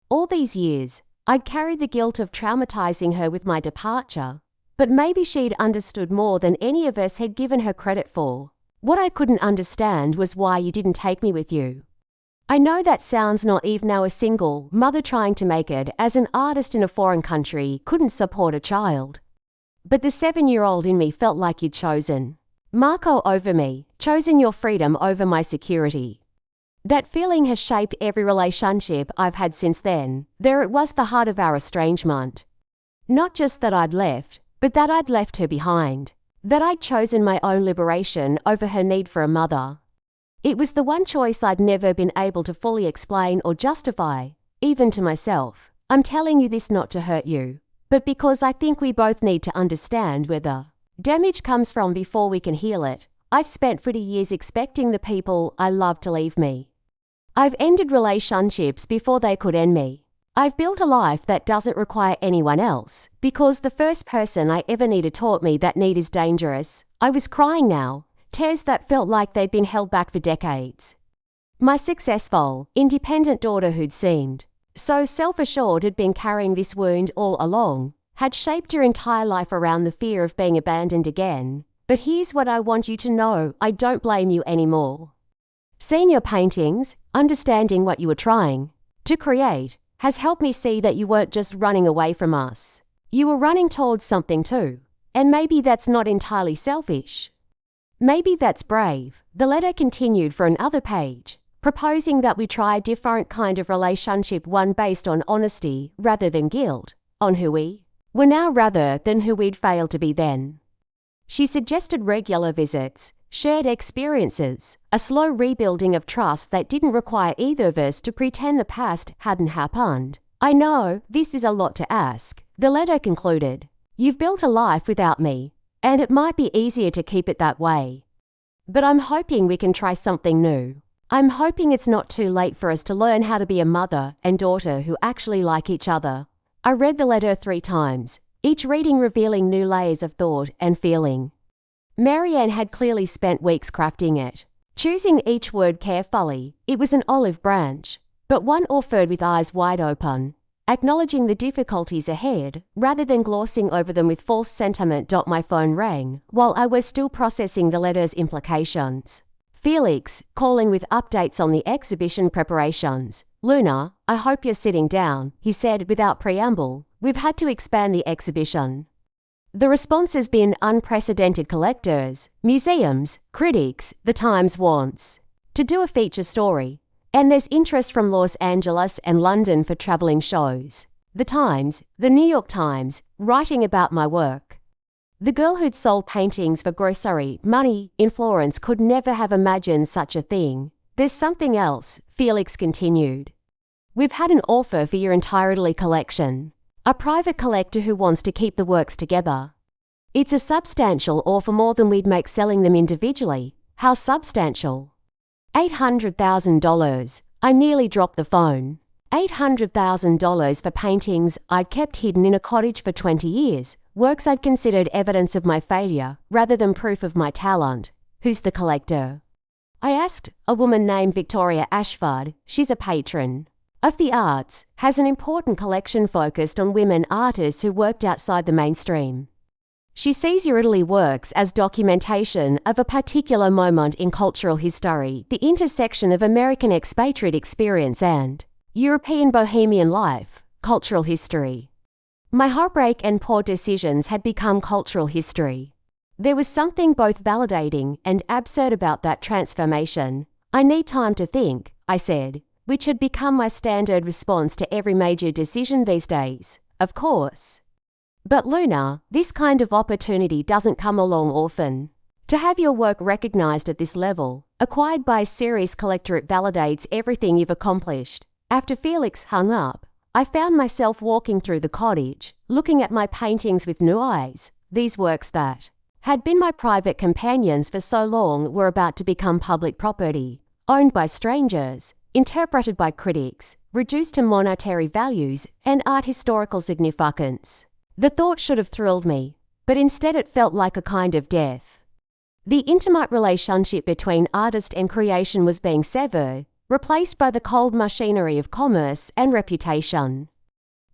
All these years, I'd carried the guilt of traumatizing her with my departure, but maybe she'd understood more than any of us had given her credit for. What I couldn't understand was why you didn't take me with you. I know that sounds naive now. A single mother trying to make it as an artist in a foreign country couldn't support a child. But the 7-year-old in me felt like you'd chosen Marco over me, chosen your freedom over my security. That feeling has shaped every relationship I've had since then. There it was, the heart of our estrangement. Not just that I'd left, but that I'd left her behind. That I'd chosen my own liberation over her need for a mother. It was the one choice I'd never been able to fully explain or justify, even to myself. I'm telling you this not to hurt you, but because I think we both need to understand where the damage comes from before we can heal it. I've spent 40 years expecting the people I love to leave me. I've ended relationships before they could end me. I've built a life that doesn't require anyone else, because the first person I ever needed taught me that need is dangerous. I was crying now, tears that felt like they'd been held back for decades. My successful, independent daughter, who'd seemed so self-assured, had been carrying this wound all along, had shaped her entire life around the fear of being abandoned again. But here's what I want you to know: I don't blame you anymore. Seeing your paintings, understanding what you were trying to create, has helped me see that you weren't just running away from us. You were running towards something too. And maybe that's not entirely selfish. Maybe that's brave. The letter continued for another page, proposing that we try a different kind of relationship, one based on honesty rather than guilt, on who we were now rather than who we'd failed to be then. She suggested regular visits, shared experiences, a slow rebuilding of trust that didn't require either of us to pretend the past hadn't happened. I know, this is a lot to ask. The letter concluded. You've built a life without me, and it might be easier to keep it that way. But I'm hoping we can try something new. I'm hoping it's not too late for us to learn how to be a mother and daughter who actually like each other. I read the letter 3 times, each reading revealing new layers of thought and feeling. Marianne had clearly spent weeks crafting it. Choosing each word carefully, it was an olive branch, but one offered with eyes wide open, acknowledging the difficulties ahead rather than glossing over them with false sentiment. My phone rang while I was still processing the letter's implications. Felix, calling with updates on the exhibition preparations. "Luna, I hope you're sitting down," he said without preamble. "We've had to expand the exhibition." The response has been unprecedented. Collectors, museums, critics, the Times wants to do a feature story. And there's interest from Los Angeles and London for travelling shows. The Times, the New York Times, writing about my work. The girl who'd sold paintings for grocery money in Florence could never have imagined such a thing. "There's something else," Felix continued. "We've had an offer for your entire collection. A private collector who wants to keep the works together. It's a substantial offer, more than we'd make selling them individually." "How substantial?" $800,000. I nearly dropped the phone. $800,000 for paintings I'd kept hidden in a cottage for 20 years, works I'd considered evidence of my failure rather than proof of my talent. "Who's the collector?" I asked. "A woman named Victoria Ashford. She's a patron of the arts, has an important collection focused on women artists who worked outside the mainstream. She sees your early works as documentation of a particular moment in cultural history, the intersection of American expatriate experience and European bohemian life, cultural history." My heartbreak and poor decisions had become cultural history. There was something both validating and absurd about that transformation. "I need time to think," I said, which had become my standard response to every major decision these days. "Of course. But Luna, this kind of opportunity doesn't come along often. To have your work recognized at this level, acquired by a serious collector, it validates everything you've accomplished." After Felix hung up, I found myself walking through the cottage, looking at my paintings with new eyes. These works that had been my private companions for so long were about to become public property, owned by strangers, interpreted by critics, reduced to monetary values and art historical significance. The thought should have thrilled me, but instead it felt like a kind of death. The intimate relationship between artist and creation was being severed, replaced by the cold machinery of commerce and reputation.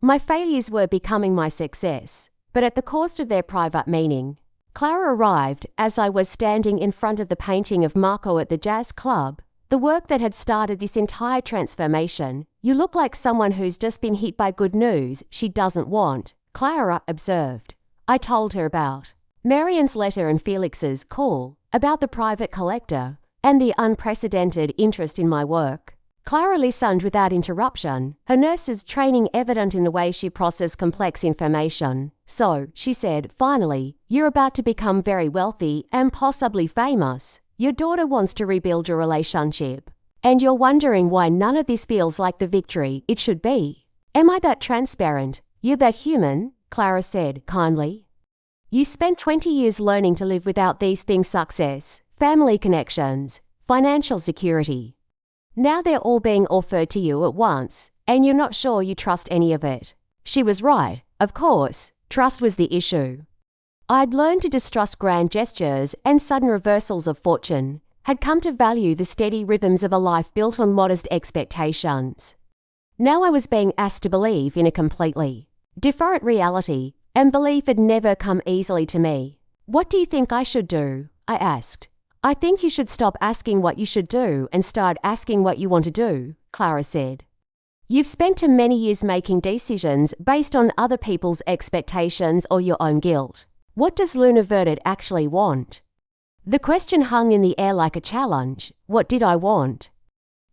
My failures were becoming my success, but at the cost of their private meaning. Clara arrived as I was standing in front of the painting of Marco at the jazz club, the work that had started this entire transformation. "You look like someone who's just been hit by good news she doesn't want," Clara observed. I told her about Marianne's letter and Felix's call, about the private collector, and the unprecedented interest in my work. Clara listened without interruption, her nurse's training evident in the way she processed complex information. "So," she said, "finally, you're about to become very wealthy and possibly famous. Your daughter wants to rebuild your relationship. And you're wondering why none of this feels like the victory it should be. Am I that transparent? You're that human," Clara said kindly. "You spent 20 years learning to live without these things: success, family connections, financial security. Now they're all being offered to you at once, and you're not sure you trust any of it." She was right, of course. Trust was the issue. I'd learned to distrust grand gestures and sudden reversals of fortune, had come to value the steady rhythms of a life built on modest expectations. Now I was being asked to believe in a completely different reality, and belief had never come easily to me. "What do you think I should do?" I asked. "I think you should stop asking what you should do and start asking what you want to do," Clara said. "You've spent too many years making decisions based on other people's expectations or your own guilt. What does Luna Verdit actually want?" The question hung in the air like a challenge. What did I want?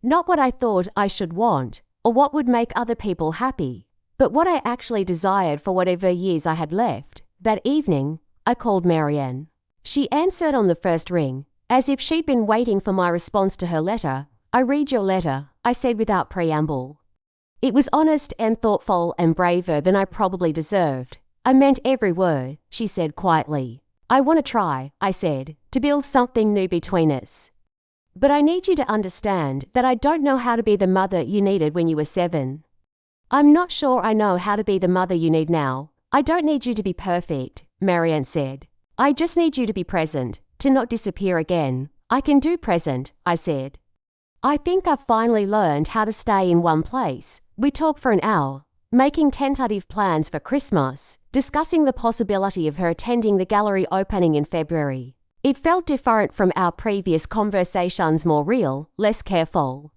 Not what I thought I should want, or what would make other people happy, but what I actually desired for whatever years I had left. That evening, I called Marianne. She answered on the first ring, as if she'd been waiting for my response to her letter. "I read your letter," I said without preamble. It was honest and thoughtful and braver than I probably deserved. "I meant every word," she said quietly. "I want to try," I said, "to build something new between us. But I need you to understand that I don't know how to be the mother you needed when you were 7. I'm not sure I know how to be the mother you need now. I don't need you to be perfect," Marianne said. I just need you to be present, to not disappear again. I can do present, I said. I think I've finally learned how to stay in one place. We talked for an hour, making tentative plans for Christmas, discussing the possibility of her attending the gallery opening in February. It felt different from our previous conversations, more real, less careful.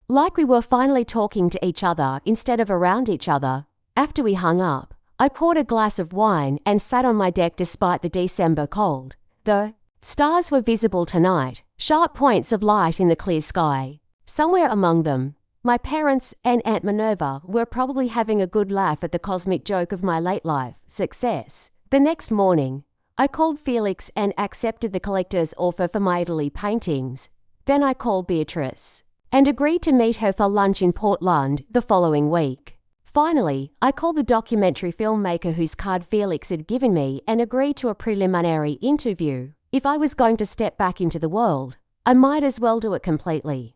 Like we were finally talking to each other instead of around each other. After we hung up, I poured a glass of wine and sat on my deck despite the December cold. The stars were visible tonight, sharp points of light in the clear sky. Somewhere among them, my parents and Aunt Minerva were probably having a good laugh at the cosmic joke of my late life success. The next morning, I called Felix and accepted the collector's offer for my Italy paintings. Then I called Beatrice and agreed to meet her for lunch in Portland the following week. Finally, I called the documentary filmmaker whose card Felix had given me and agreed to a preliminary interview. If I was going to step back into the world, I might as well do it completely.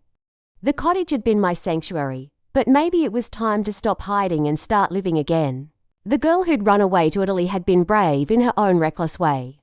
The cottage had been my sanctuary, but maybe it was time to stop hiding and start living again. The girl who'd run away to Italy had been brave in her own reckless way.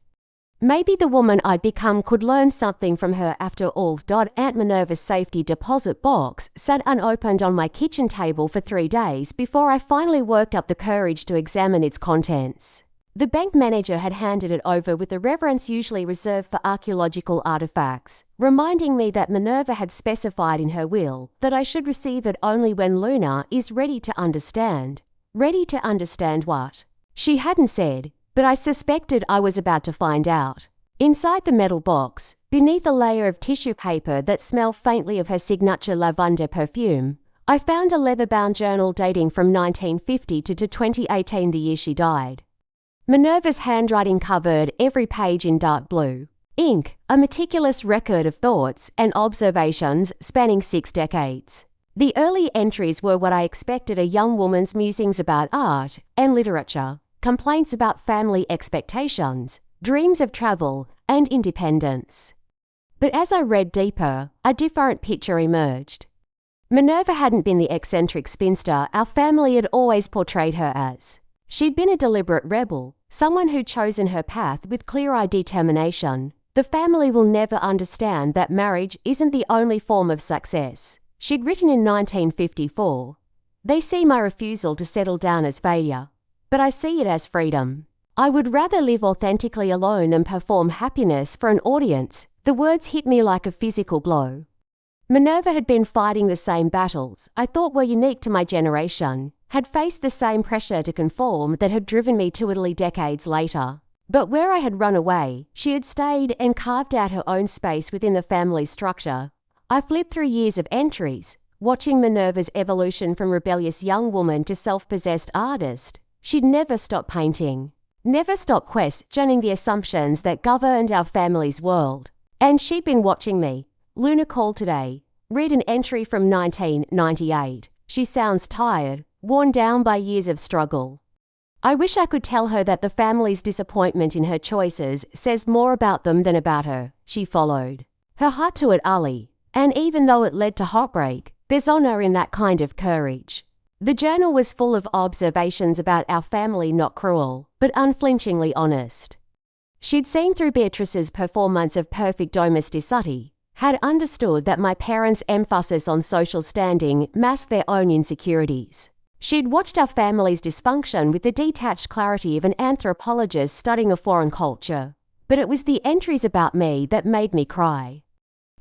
Maybe the woman I'd become could learn something from her after all. Aunt Minerva's safety deposit box sat unopened on my kitchen table for 3 days before I finally worked up the courage to examine its contents. The bank manager had handed it over with the reverence usually reserved for archaeological artifacts, reminding me that Minerva had specified in her will that I should receive it only when Luna is ready to understand. Ready to understand what? She hadn't said, but I suspected I was about to find out. Inside the metal box, beneath a layer of tissue paper that smelled faintly of her signature lavender perfume, I found a leather-bound journal dating from 1950 to 2018, the year she died. Minerva's handwriting covered every page in dark blue ink, a meticulous record of thoughts and observations spanning 6 decades. The early entries were what I expected: a young woman's musings about art and literature, complaints about family expectations, dreams of travel and independence. But as I read deeper, a different picture emerged. Minerva hadn't been the eccentric spinster our family had always portrayed her as. She'd been a deliberate rebel, someone who'd chosen her path with clear-eyed determination. The family will never understand that marriage isn't the only form of success. She'd written in 1954, "They see my refusal to settle down as failure, but I see it as freedom. I would rather live authentically alone than perform happiness for an audience." The words hit me like a physical blow. Minerva had been fighting the same battles I thought were unique to my generation, had faced the same pressure to conform that had driven me to Italy decades later. But where I had run away, she had stayed and carved out her own space within the family structure. I flipped through years of entries, watching Minerva's evolution from rebellious young woman to self-possessed artist. She'd never stopped painting, never stopped questioning the assumptions that governed our family's world. And she'd been watching me. Luna called today. Read an entry from 1998. She sounds tired, worn down by years of struggle. I wish I could tell her that the family's disappointment in her choices says more about them than about her. She followed her heart to it, Ali. And even though it led to heartbreak, there's honor in that kind of courage. The journal was full of observations about our family, not cruel, but unflinchingly honest. She'd seen through Beatrice's performance of perfect domesticity, had understood that my parents' emphasis on social standing masked their own insecurities. She'd watched our family's dysfunction with the detached clarity of an anthropologist studying a foreign culture. But it was the entries about me that made me cry.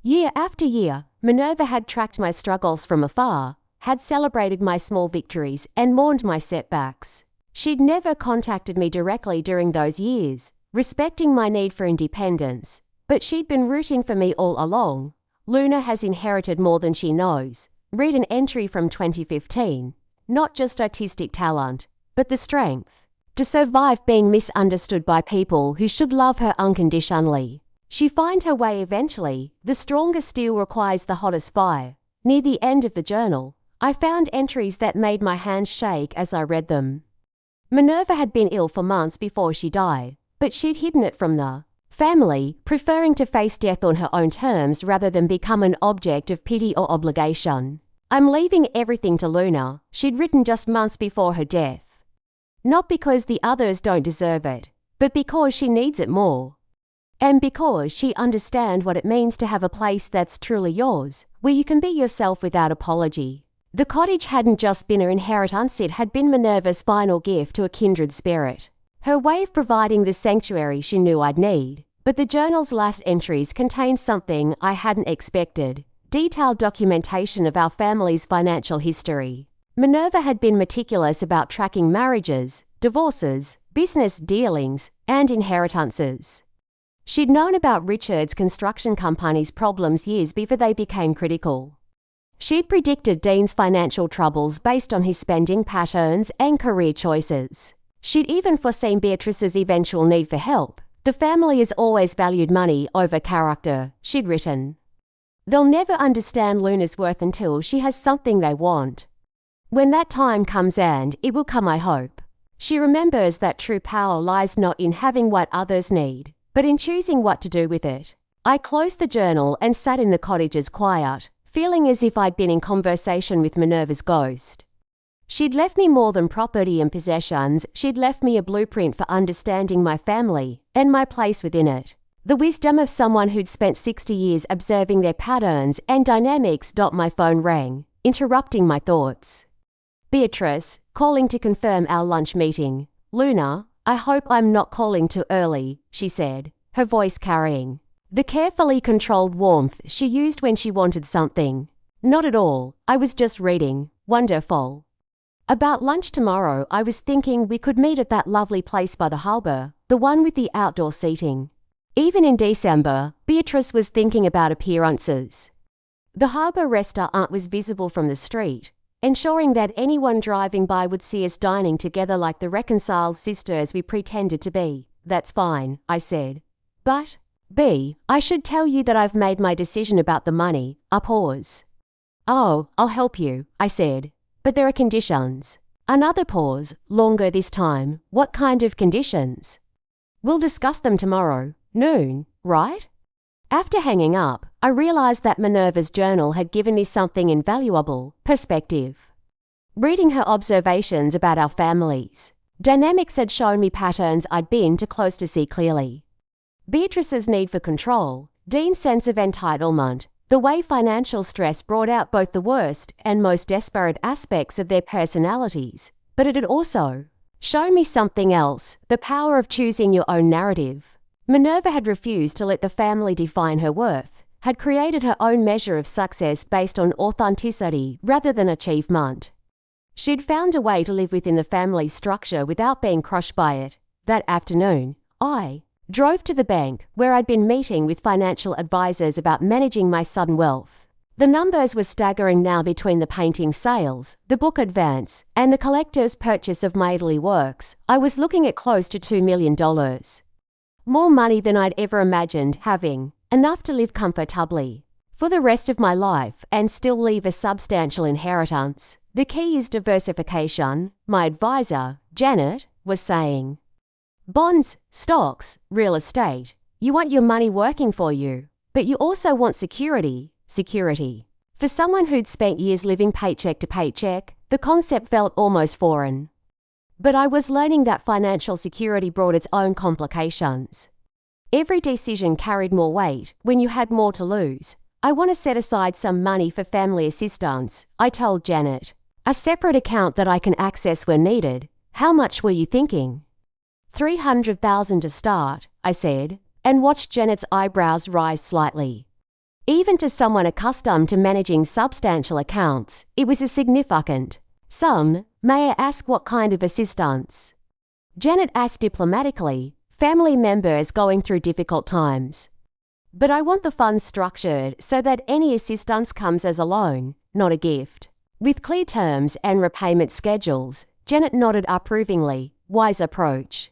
Year after year, Minerva had tracked my struggles from afar, had celebrated my small victories and mourned my setbacks. She'd never contacted me directly during those years, respecting my need for independence, but she'd been rooting for me all along. Luna has inherited more than she knows. Read an entry from 2015. Not just artistic talent, but the strength to survive being misunderstood by people who should love her unconditionally. She finds her way eventually. The strongest steel requires the hottest fire. Near the end of the journal, I found entries that made my hands shake as I read them. Minerva had been ill for months before she died, but she'd hidden it from the family, preferring to face death on her own terms rather than become an object of pity or obligation. "I'm leaving everything to Luna," she'd written just months before her death. Not because the others don't deserve it, but because she needs it more. And because she understands what it means to have a place that's truly yours, where you can be yourself without apology. The cottage hadn't just been her inheritance, it had been Minerva's final gift to a kindred spirit. Her way of providing the sanctuary she knew I'd need. But the journal's last entries contained something I hadn't expected: detailed documentation of our family's financial history. Minerva had been meticulous about tracking marriages, divorces, business dealings, and inheritances. She'd known about Richard's construction company's problems years before they became critical. She'd predicted Dean's financial troubles based on his spending patterns and career choices. She'd even foreseen Beatrice's eventual need for help. The family has always valued money over character, she'd written. They'll never understand Luna's worth until she has something they want. When that time comes, and it will come, I hope. She remembers that true power lies not in having what others need, but in choosing what to do with it. I closed the journal and sat in the cottage's quiet, feeling as if I'd been in conversation with Minerva's ghost. She'd left me more than property and possessions, she'd left me a blueprint for understanding my family and my place within it. The wisdom of someone who'd spent 60 years observing their patterns and dynamics. My phone rang, interrupting my thoughts. Beatrice, calling to confirm our lunch meeting. Luna, I hope I'm not calling too early, she said, her voice carrying the carefully controlled warmth she used when she wanted something. Not at all, I was just reading. Wonderful. About lunch tomorrow, I was thinking we could meet at that lovely place by the harbour, the one with the outdoor seating. Even in December, Beatrice was thinking about appearances. The harbour restaurant was visible from the street, ensuring that anyone driving by would see us dining together like the reconciled sisters we pretended to be. That's fine, I said. But, B, I should tell you that I've made my decision about the money. A pause. Oh, I'll help you, I said. But there are conditions. Another pause, longer this time. What kind of conditions? We'll discuss them tomorrow, noon, right? After hanging up, I realized that Minerva's journal had given me something invaluable: perspective. Reading her observations about our families, dynamics had shown me patterns I'd been too close to see clearly. Beatrice's need for control, Dean's sense of entitlement, the way financial stress brought out both the worst and most desperate aspects of their personalities. But it had also shown me something else: the power of choosing your own narrative. Minerva had refused to let the family define her worth, had created her own measure of success based on authenticity rather than achievement. She'd found a way to live within the family structure without being crushed by it. That afternoon, I drove to the bank, where I'd been meeting with financial advisors about managing my sudden wealth. The numbers were staggering now between the painting sales, the book advance, and the collector's purchase of my Italy works. I was looking at close to $2 million. More money than I'd ever imagined having, enough to live comfortably for the rest of my life and still leave a substantial inheritance. The key is diversification, my advisor, Janet, was saying. Bonds, stocks, real estate. You want your money working for you, but you also want security. For someone who'd spent years living paycheck to paycheck, the concept felt almost foreign. But I was learning that financial security brought its own complications. Every decision carried more weight when you had more to lose. I want to set aside some money for family assistance, I told Janet. A separate account that I can access when needed. How much were you thinking? $300,000 to start, I said, and watched Janet's eyebrows rise slightly. Even to someone accustomed to managing substantial accounts, it was a significant sum. May I ask what kind of assistance? Janet asked diplomatically. Family members going through difficult times. But I want the funds structured so that any assistance comes as a loan, not a gift. With clear terms and repayment schedules, Janet nodded approvingly. Wise approach.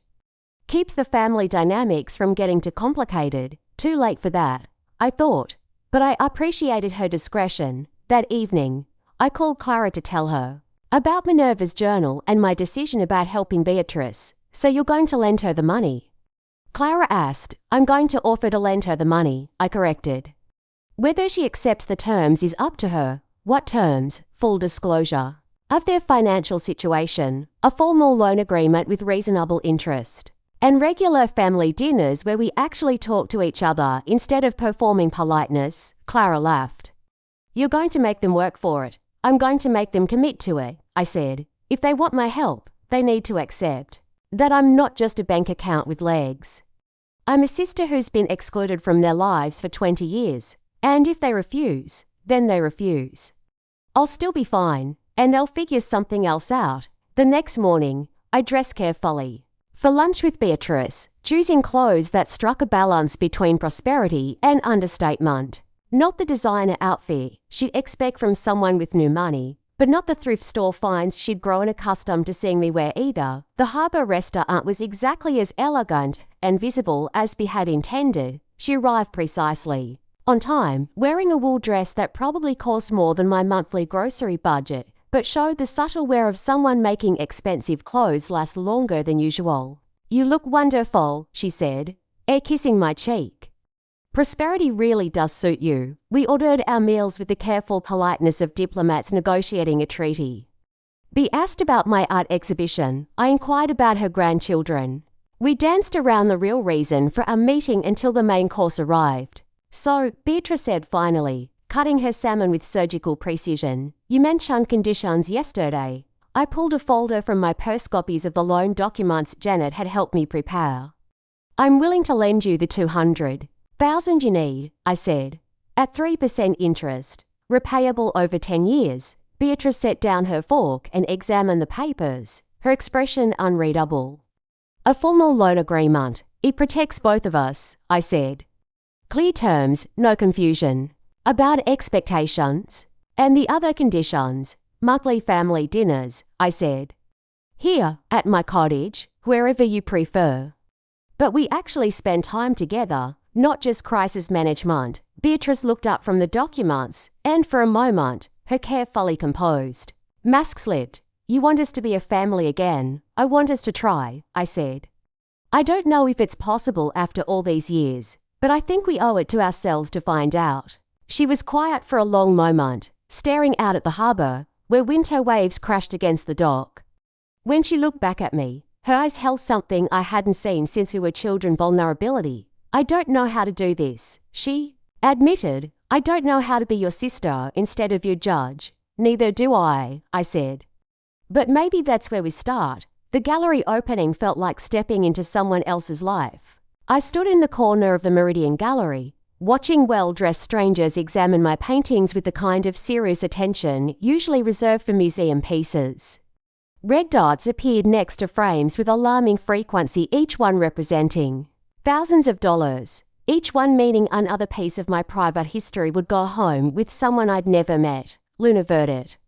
Keeps the family dynamics from getting too complicated. Too late for that, I thought. But I appreciated her discretion. That evening, I called Clara to tell her about Minerva's journal and my decision about helping Beatrice. So you're going to lend her the money? Clara asked. I'm going to offer to lend her the money, I corrected. Whether she accepts the terms is up to her. What terms? Full disclosure of their financial situation, a formal loan agreement with reasonable interest, And regular family dinners where we actually talk to each other instead of performing politeness, Clara laughed. You're going to make them work for it. I'm going to make them commit to it, I said. If they want my help, they need to accept that I'm not just a bank account with legs. I'm a sister who's been excluded from their lives for 20 years, and if they refuse, then they refuse. I'll still be fine, and they'll figure something else out. The next morning, I dressed carefully for lunch with Beatrice, choosing clothes that struck a balance between prosperity and understatement. Not the designer outfit she'd expect from someone with new money, but not the thrift store finds she'd grown accustomed to seeing me wear either. The harbour restaurant was exactly as elegant and visible as we had intended. She arrived precisely on time, wearing a wool dress that probably cost more than my monthly grocery budget, but showed the subtle wear of someone making expensive clothes last longer than usual. You look wonderful, she said, air-kissing my cheek. Prosperity really does suit you. We ordered our meals with the careful politeness of diplomats negotiating a treaty. Be asked about my art exhibition. I inquired about her grandchildren. We danced around the real reason for our meeting until the main course arrived. So, Beatrice said finally, cutting her salmon with surgical precision, you mentioned conditions yesterday. I pulled a folder from my purse, copies of the loan documents Janet had helped me prepare. I'm willing to lend you the 200,000 you need, I said, at 3% interest, repayable over 10 years. Beatrice set down her fork and examined the papers, her expression unreadable. A formal loan agreement. It protects both of us, I said. Clear terms, no confusion. About expectations. And the other conditions, monthly family dinners, I said. Here, at my cottage, wherever you prefer. But we actually spend time together, not just crisis management. Beatrice looked up from the documents, and for a moment, her carefully composed. Mask slipped. You want us to be a family again. I want us to try, I said. I don't know if it's possible after all these years, but I think we owe it to ourselves to find out. She was quiet for a long moment, staring out at the harbour, where winter waves crashed against the dock. When she looked back at me, her eyes held something I hadn't seen since we were children: vulnerability. I don't know how to do this, she admitted. I don't know how to be your sister instead of your judge. Neither do I said. But maybe that's where we start. The gallery opening felt like stepping into someone else's life. I stood in the corner of the Meridian Gallery, watching well-dressed strangers examine my paintings with the kind of serious attention usually reserved for museum pieces. Red dots appeared next to frames with alarming frequency, each one representing thousands of dollars, each one meaning another piece of my private history would go home with someone I'd never met. Luna Verdit.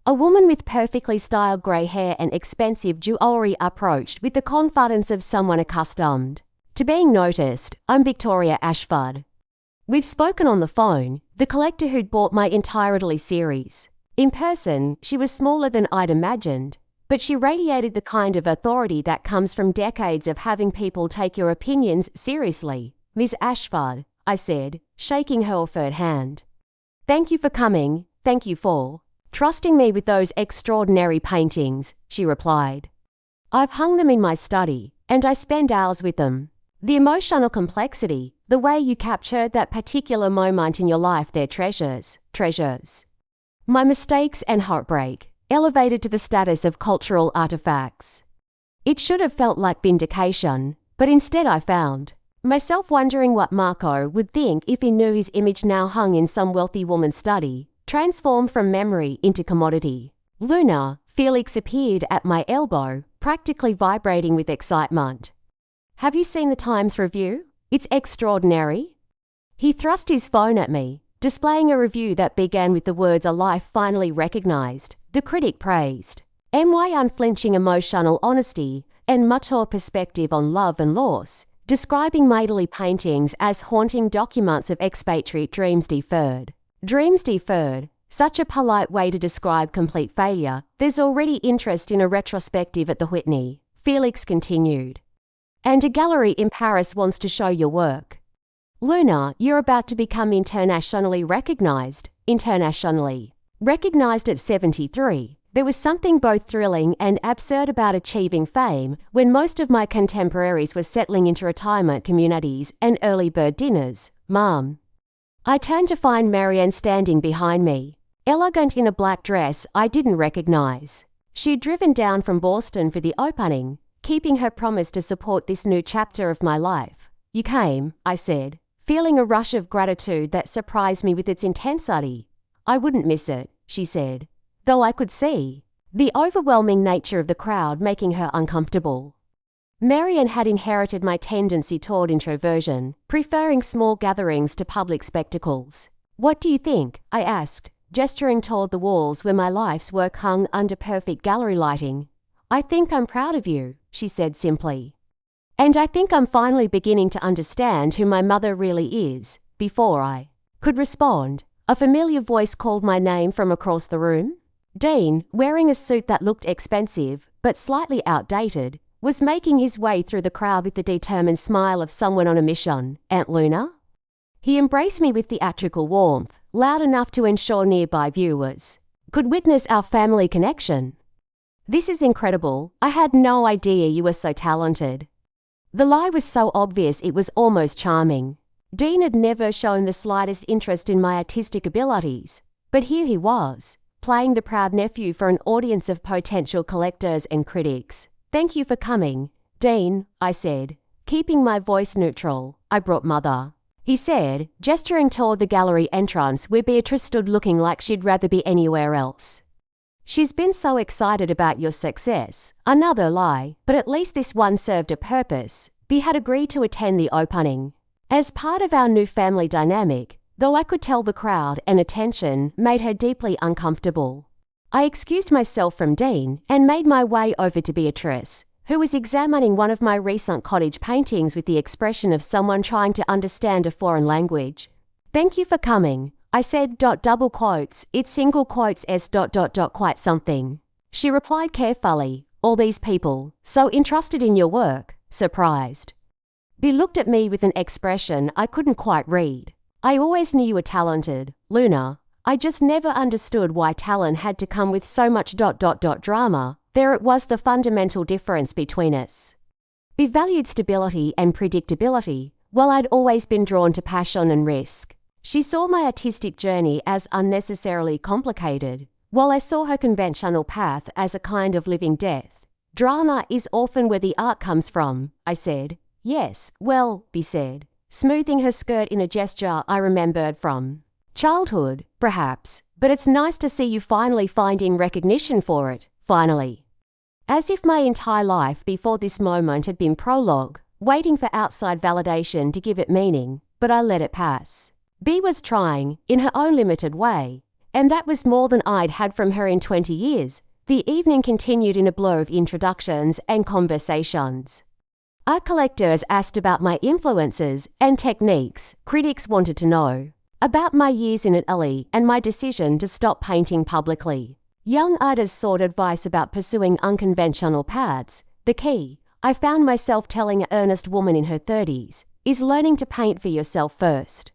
A woman with perfectly styled grey hair and expensive jewelry approached with the confidence of someone accustomed to being noticed. I'm Victoria Ashford. We've spoken on the phone, the collector who'd bought my entire Italy series. In person, she was smaller than I'd imagined, but she radiated the kind of authority that comes from decades of having people take your opinions seriously. Miss Ashford, I said, shaking her offered hand. Thank you for coming, thank you for trusting me with those extraordinary paintings, she replied. I've hung them in my study, and I spend hours with them. The emotional complexity, the way you captured that particular moment in your life, they're treasures. My mistakes and heartbreak, elevated to the status of cultural artifacts. It should have felt like vindication, but instead I found myself wondering what Marco would think if he knew his image now hung in some wealthy woman's study, transformed from memory into commodity. Luna, Felix appeared at my elbow, practically vibrating with excitement. Have you seen the Times review? It's extraordinary. He thrust his phone at me, displaying a review that began with the words "a life finally recognized." The critic praised my unflinching emotional honesty and mature perspective on love and loss, describing my Italy paintings as haunting documents of expatriate dreams deferred. Dreams deferred, such a polite way to describe complete failure. There's already interest in a retrospective at the Whitney, Felix continued. And a gallery in Paris wants to show your work. Luna, you're about to become internationally recognized. Internationally recognized at 73. There was something both thrilling and absurd about achieving fame when most of my contemporaries were settling into retirement communities and early bird dinners. Mum. I turned to find Marianne standing behind me, elegant in a black dress I didn't recognize. She'd driven down from Boston for the opening, keeping her promise to support this new chapter of my life. You came, I said, feeling a rush of gratitude that surprised me with its intensity. I wouldn't miss it, she said, though I could see the overwhelming nature of the crowd making her uncomfortable. Marianne had inherited my tendency toward introversion, preferring small gatherings to public spectacles. What do you think? I asked, gesturing toward the walls where my life's work hung under perfect gallery lighting. I think I'm proud of you, she said simply. And I think I'm finally beginning to understand who my mother really is. Before I could respond, a familiar voice called my name from across the room. Dean, wearing a suit that looked expensive but slightly outdated, was making his way through the crowd with the determined smile of someone on a mission. Aunt Luna? He embraced me with theatrical warmth, loud enough to ensure nearby viewers could witness our family connection. This is incredible. I had no idea you were so talented. The lie was so obvious it was almost charming. Dean had never shown the slightest interest in my artistic abilities, but here he was, playing the proud nephew for an audience of potential collectors and critics. Thank you for coming, Dean, I said, keeping my voice neutral. I brought Mother, he said, gesturing toward the gallery entrance where Beatrice stood looking like she'd rather be anywhere else. She's been so excited about your success. Another lie, but at least this one served a purpose. Bea had agreed to attend the opening. As part of our new family dynamic, though I could tell the crowd and attention made her deeply uncomfortable. I excused myself from Dean and made my way over to Beatrice, who was examining one of my recent cottage paintings with the expression of someone trying to understand a foreign language. Thank you for coming, I said, double quotes, it's single quotes s ... quite something. She replied carefully, all these people, so interested in your work, surprised. Bea looked at me with an expression I couldn't quite read. I always knew you were talented, Luna. I just never understood why talent had to come with so much ... drama. There it was, the fundamental difference between us. Bea valued stability and predictability, while I'd always been drawn to passion and risk. She saw my artistic journey as unnecessarily complicated, while I saw her conventional path as a kind of living death. Drama is often where the art comes from, I said. Yes, well, Bea said, smoothing her skirt in a gesture I remembered from childhood, perhaps, but it's nice to see you finally finding recognition for it, finally. As if my entire life before this moment had been prologue, waiting for outside validation to give it meaning, but I let it pass. Bea was trying, in her own limited way, and that was more than I'd had from her in 20 years. The evening continued in a blur of introductions and conversations. Art collectors asked about my influences and techniques. Critics wanted to know about my years in Italy and my decision to stop painting publicly. Young artists sought advice about pursuing unconventional paths. The key, I found myself telling an earnest woman in her 30s, is learning to paint for yourself first.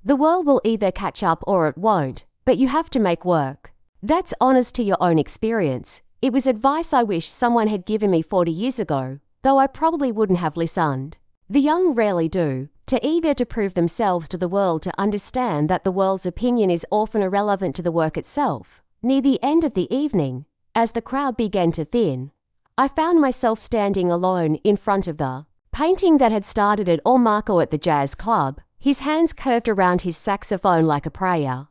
The world will either catch up or it won't, but you have to make work. That's honest to your own experience. It was advice I wish someone had given me 40 years ago, though I probably wouldn't have listened. The young rarely do, too eager to prove themselves to the world to understand that the world's opinion is often irrelevant to the work itself. Near the end of the evening, as the crowd began to thin, I found myself standing alone in front of the painting that had started at Marco at the jazz club, his hands curved around his saxophone like a prayer.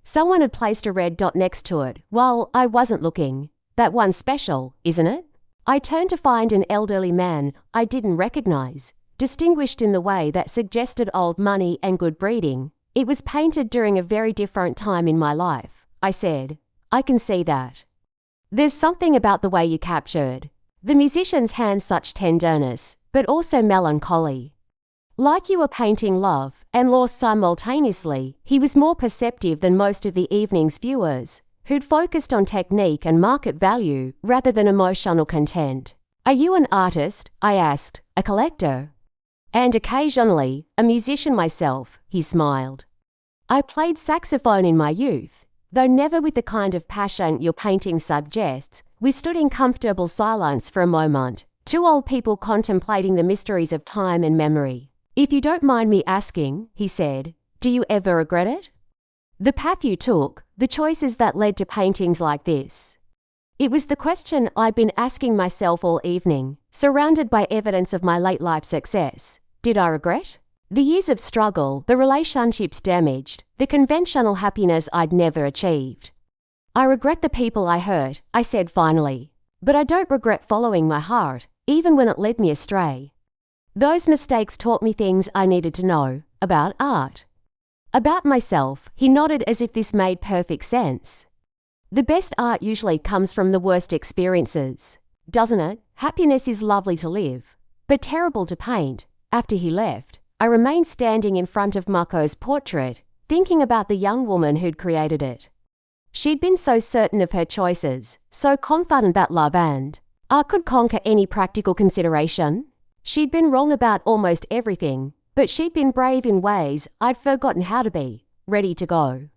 Someone had placed a red dot next to it while I wasn't looking. That one's special, isn't it? I turned to find an elderly man I didn't recognize, distinguished in the way that suggested old money and good breeding. It was painted during a very different time in my life, I said. I can see that. There's something about the way you captured the musician's hands, such tenderness, but also melancholy. Like you were painting love and loss simultaneously. He was more perceptive than most of the evening's viewers, who'd focused on technique and market value rather than emotional content. Are you an artist? I asked. A collector? And occasionally, a musician myself, he smiled. I played saxophone in my youth. Though never with the kind of passion your painting suggests, we stood in comfortable silence for a moment, two old people contemplating the mysteries of time and memory. "If you don't mind me asking," he said, "do you ever regret it? The path you took, the choices that led to paintings like this?" It was the question I'd been asking myself all evening, surrounded by evidence of my late life success. Did I regret? The years of struggle, the relationships damaged, the conventional happiness I'd never achieved. "I regret the people I hurt," I said finally. "But I don't regret following my heart, even when it led me astray. Those mistakes taught me things I needed to know about art. About myself." He nodded as if this made perfect sense. "The best art usually comes from the worst experiences, doesn't it? Happiness is lovely to live, but terrible to paint." After he left, I remained standing in front of Mako's portrait, thinking about the young woman who'd created it. She'd been so certain of her choices, so confident that love and art could conquer any practical consideration. She'd been wrong about almost everything, but she'd been brave in ways I'd forgotten how to be, ready to go.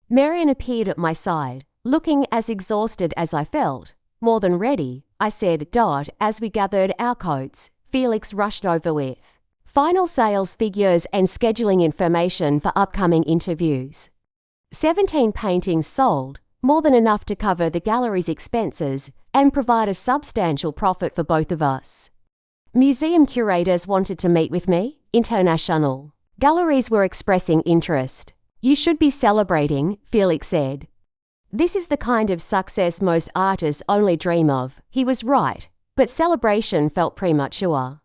Marion appeared at my side, looking as exhausted as I felt. "More than ready," I said, as we gathered our coats. Felix rushed over with final sales figures and scheduling information for upcoming interviews. 17 paintings sold, more than enough to cover the gallery's expenses and provide a substantial profit for both of us. Museum curators wanted to meet with me, international. Galleries were expressing interest. "You should be celebrating," Felix said. "This is the kind of success most artists only dream of." He was right, but celebration felt premature.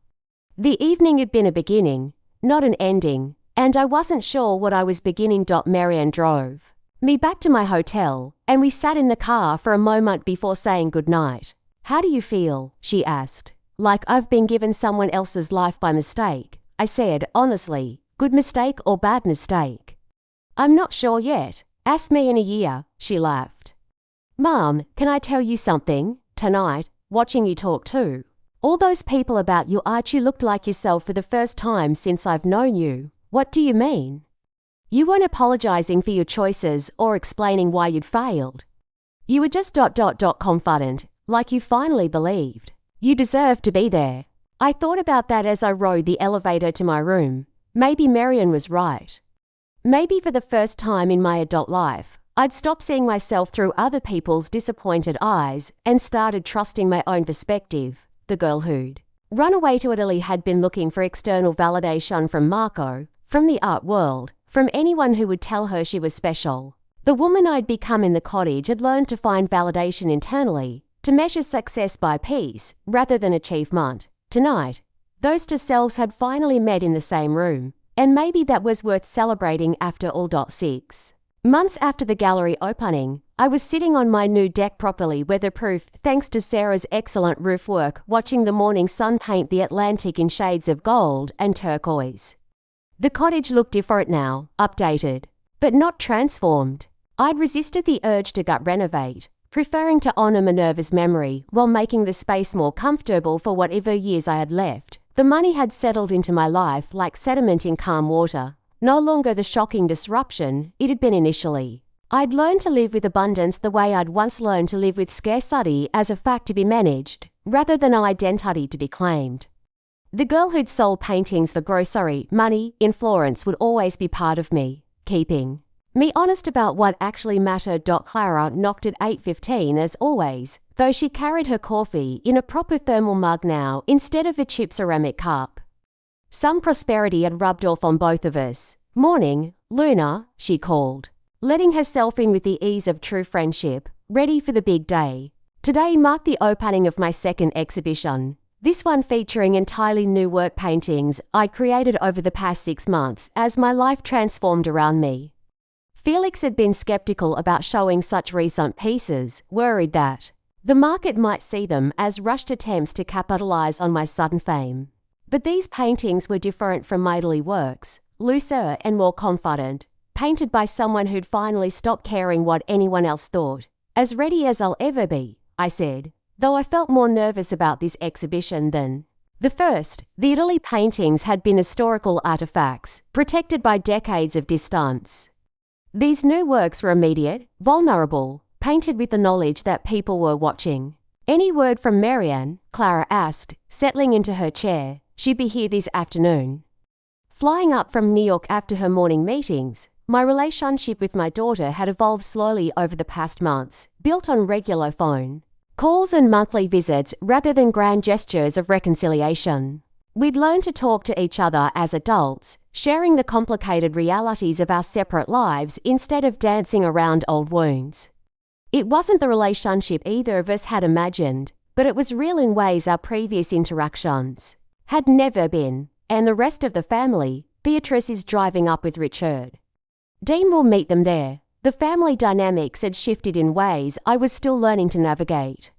The evening had been a beginning, not an ending, and I wasn't sure what I was beginning. Marianne drove me back to my hotel, and we sat in the car for a moment before saying goodnight. "How do you feel?" she asked. "Like I've been given someone else's life by mistake," I said honestly. "Good mistake or bad mistake?" "I'm not sure yet. Ask me in a year," she laughed. "Mom, can I tell you something? Tonight, watching you talk too. All those people about your art, you looked like yourself for the first time since I've known you." "What do you mean?" "You weren't apologizing for your choices or explaining why you'd failed. You were just confident, like you finally believed. You deserved to be there." I thought about that as I rode the elevator to my room. Maybe Marion was right. Maybe for the first time in my adult life, I'd stopped seeing myself through other people's disappointed eyes and started trusting my own perspective. The girl who'd run away to Italy had been looking for external validation from Marco, from the art world, from anyone who would tell her she was special. The woman I'd become in the cottage had learned to find validation internally, to measure success by piece rather than achievement. Tonight, those two selves had finally met in the same room, and maybe that was worth celebrating after all. 6 months after the gallery opening, I was sitting on my new deck, properly weatherproof thanks to Sarah's excellent roof work, watching the morning sun paint the Atlantic in shades of gold and turquoise. The cottage looked different now, updated, but not transformed. I'd resisted the urge to gut renovate, preferring to honor Minerva's memory while making the space more comfortable for whatever years I had left. The money had settled into my life like sediment in calm water, no longer the shocking disruption it had been initially. I'd learned to live with abundance the way I'd once learned to live with scarcity, as a fact to be managed, rather than an identity to be claimed. The girl who'd sold paintings for grocery money in Florence would always be part of me, keeping me honest about what actually mattered. Clara knocked at 8:15 as always, though she carried her coffee in a proper thermal mug now instead of a cheap ceramic cup. Some prosperity had rubbed off on both of us. "Morning, Luna," she called, letting herself in with the ease of true friendship, ready for the big day. Today marked the opening of my second exhibition, this one featuring entirely new work paintings I'd created over the past 6 months as my life transformed around me. Felix had been skeptical about showing such recent pieces, worried that the market might see them as rushed attempts to capitalize on my sudden fame. But these paintings were different from my early works, looser and more confident, painted by someone who'd finally stopped caring what anyone else thought. "As ready as I'll ever be," I said, though I felt more nervous about this exhibition than the first. The Italy paintings had been historical artifacts, protected by decades of distance. These new works were immediate, vulnerable, painted with the knowledge that people were watching. "Any word from Marianne?" Clara asked, settling into her chair. "She'd be here this afternoon." Flying up from New York after her morning meetings, my relationship with my daughter had evolved slowly over the past months, built on regular phone calls and monthly visits rather than grand gestures of reconciliation. We'd learned to talk to each other as adults, sharing the complicated realities of our separate lives instead of dancing around old wounds. It wasn't the relationship either of us had imagined, but it was real in ways our previous interactions had never been. "And the rest of the family, Beatrice is driving up with Richard. Dean will meet them there." The family dynamics had shifted in ways I was still learning to navigate.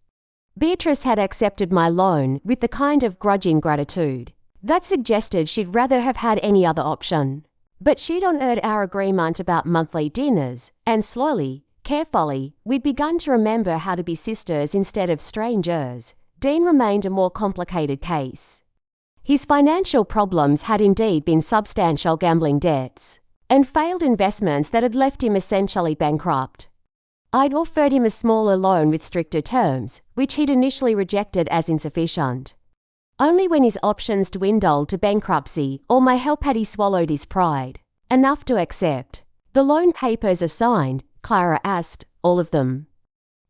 Beatrice had accepted my loan with the kind of grudging gratitude that suggested she'd rather have had any other option. But she'd honored our agreement about monthly dinners, and slowly, carefully, we'd begun to remember how to be sisters instead of strangers. Dean remained a more complicated case. His financial problems had indeed been substantial gambling debts and failed investments that had left him essentially bankrupt. I'd offered him a smaller loan with stricter terms, which he'd initially rejected as insufficient. Only when his options dwindled to bankruptcy or my help had he swallowed his pride enough to accept. "The loan papers are signed?" Clara asked. "All of them.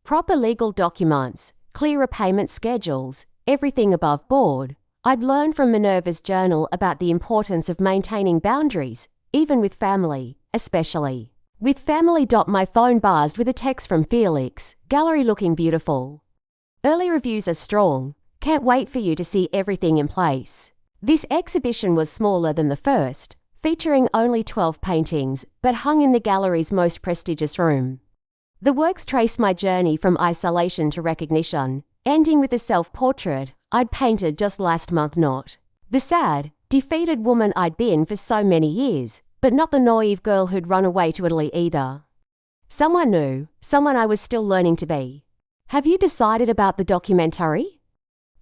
Proper legal documents, clear repayment schedules, everything above board." I'd learned from Minerva's journal about the importance of maintaining boundaries, even with family, especially with family. My phone buzzed with a text from Felix. "Gallery looking beautiful. Early reviews are strong. Can't wait for you to see everything in place." This exhibition was smaller than the first, featuring only 12 paintings, but hung in the gallery's most prestigious room. The works traced my journey from isolation to recognition, ending with a self-portrait I'd painted just last month. Not the sad, defeated woman I'd been for so many years, but not the naive girl who'd run away to Italy either. Someone new, someone I was still learning to be. "Have you decided about the documentary?"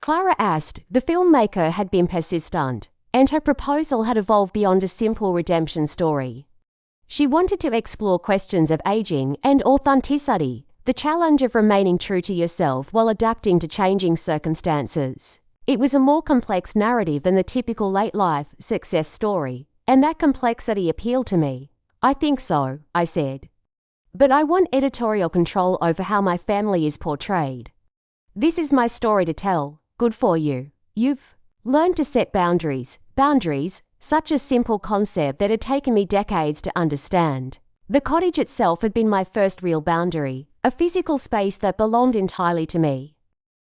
Clara asked. The filmmaker had been persistent, and her proposal had evolved beyond a simple redemption story. She wanted to explore questions of aging and authenticity, the challenge of remaining true to yourself while adapting to changing circumstances. It was a more complex narrative than the typical late-life success story, and that complexity appealed to me. "I think so," I said. "But I want editorial control over how my family is portrayed. This is my story to tell." "Good for you. You've learned to set boundaries." Boundaries, such a simple concept that had taken me decades to understand. The cottage itself had been my first real boundary, a physical space that belonged entirely to me.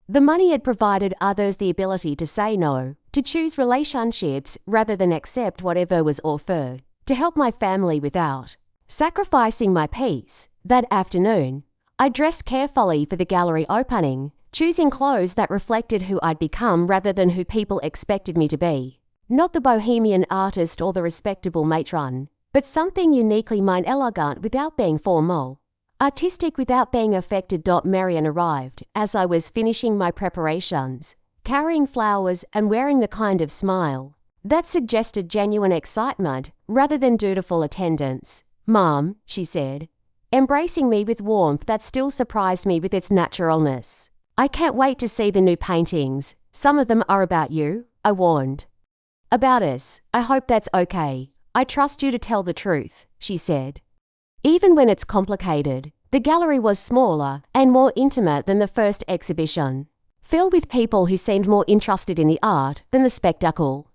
The money had provided others the ability to say no, to choose relationships rather than accept whatever was offered, to help my family without sacrificing my peace. That afternoon, I dressed carefully for the gallery opening, choosing clothes that reflected who I'd become rather than who people expected me to be. Not the bohemian artist or the respectable matron, but something uniquely mine, elegant without being formal, artistic without being affected. Marianne arrived as I was finishing my preparations, carrying flowers and wearing the kind of smile that suggested genuine excitement rather than dutiful attendance. "Mom," she said, embracing me with warmth that still surprised me with its naturalness. "I can't wait to see the new paintings. Some of them are about you," I warned. "About us. I hope that's okay. I trust you to tell the truth," she said. Even when it's complicated, the gallery was smaller and more intimate than the first exhibition, filled with people who seemed more interested in the art than the spectacle.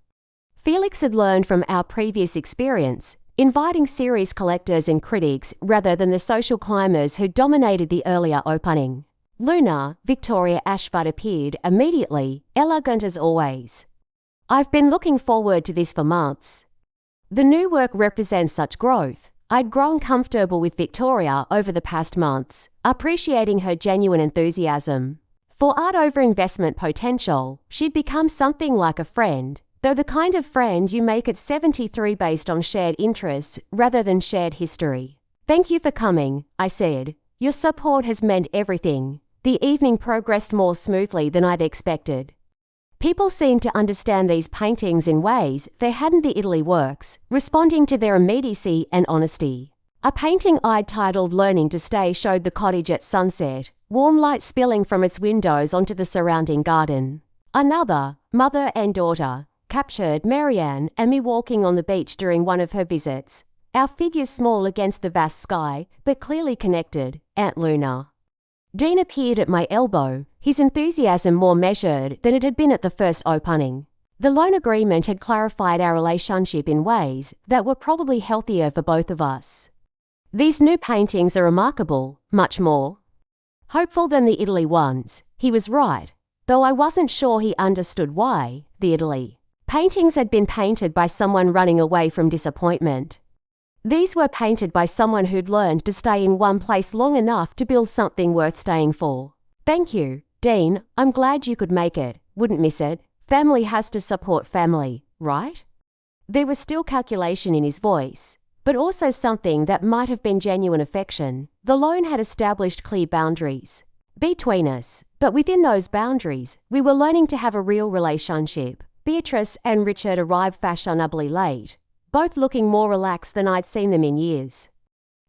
Felix had learned from our previous experience, inviting serious collectors and critics rather than the social climbers who dominated the earlier opening. Luna, Victoria Ashford, appeared immediately, elegant as always. "I've been looking forward to this for months." The new work represents such growth. I'd grown comfortable with Victoria over the past months, appreciating her genuine enthusiasm for art over investment potential. She'd become something like a friend, though the kind of friend you make at 73 based on shared interests rather than shared history. "Thank you for coming," I said. "Your support has meant everything." The evening progressed more smoothly than I'd expected. People seemed to understand these paintings in ways they hadn't. The Italy works, responding to their immediacy and honesty. A painting I'd titled Learning to Stay showed the cottage at sunset, warm light spilling from its windows onto the surrounding garden. Another, Mother and Daughter, captured Marianne and me walking on the beach during one of her visits. Our figures small against the vast sky, but clearly connected. Aunt Luna. Dean appeared at my elbow, his enthusiasm more measured than it had been at the first opening. The loan agreement had clarified our relationship in ways that were probably healthier for both of us. These new paintings are remarkable, much more hopeful than the Italy ones. He was right, though I wasn't sure he understood why. The Italy paintings had been painted by someone running away from disappointment. These were painted by someone who'd learned to stay in one place long enough to build something worth staying for. Thank you, Dean. I'm glad you could make it. Wouldn't miss it. Family has to support family, right? There was still calculation in his voice, but also something that might have been genuine affection. The loan had established clear boundaries between us, but within those boundaries, we were learning to have a real relationship. Beatrice and Richard arrived fashionably late, both looking more relaxed than I'd seen them in years.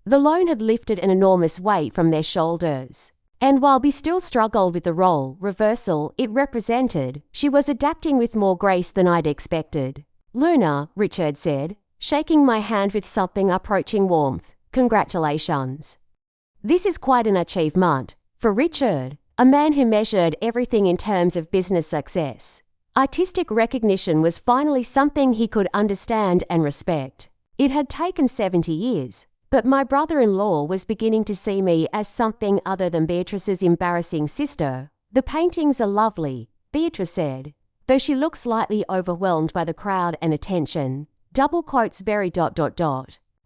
The loan had lifted an enormous weight from their shoulders, and while we still struggled with the role reversal it represented, she was adapting with more grace than I'd expected. Luna, Richard said, shaking my hand with something approaching warmth. Congratulations. This is quite an achievement. For Richard, a man who measured everything in terms of business success, artistic recognition was finally something he could understand and respect. It had taken 70 years, but my brother-in-law was beginning to see me as something other than Beatrice's embarrassing sister. The paintings are lovely, Beatrice said, though she looked slightly overwhelmed by the crowd and attention. Double quotes very ...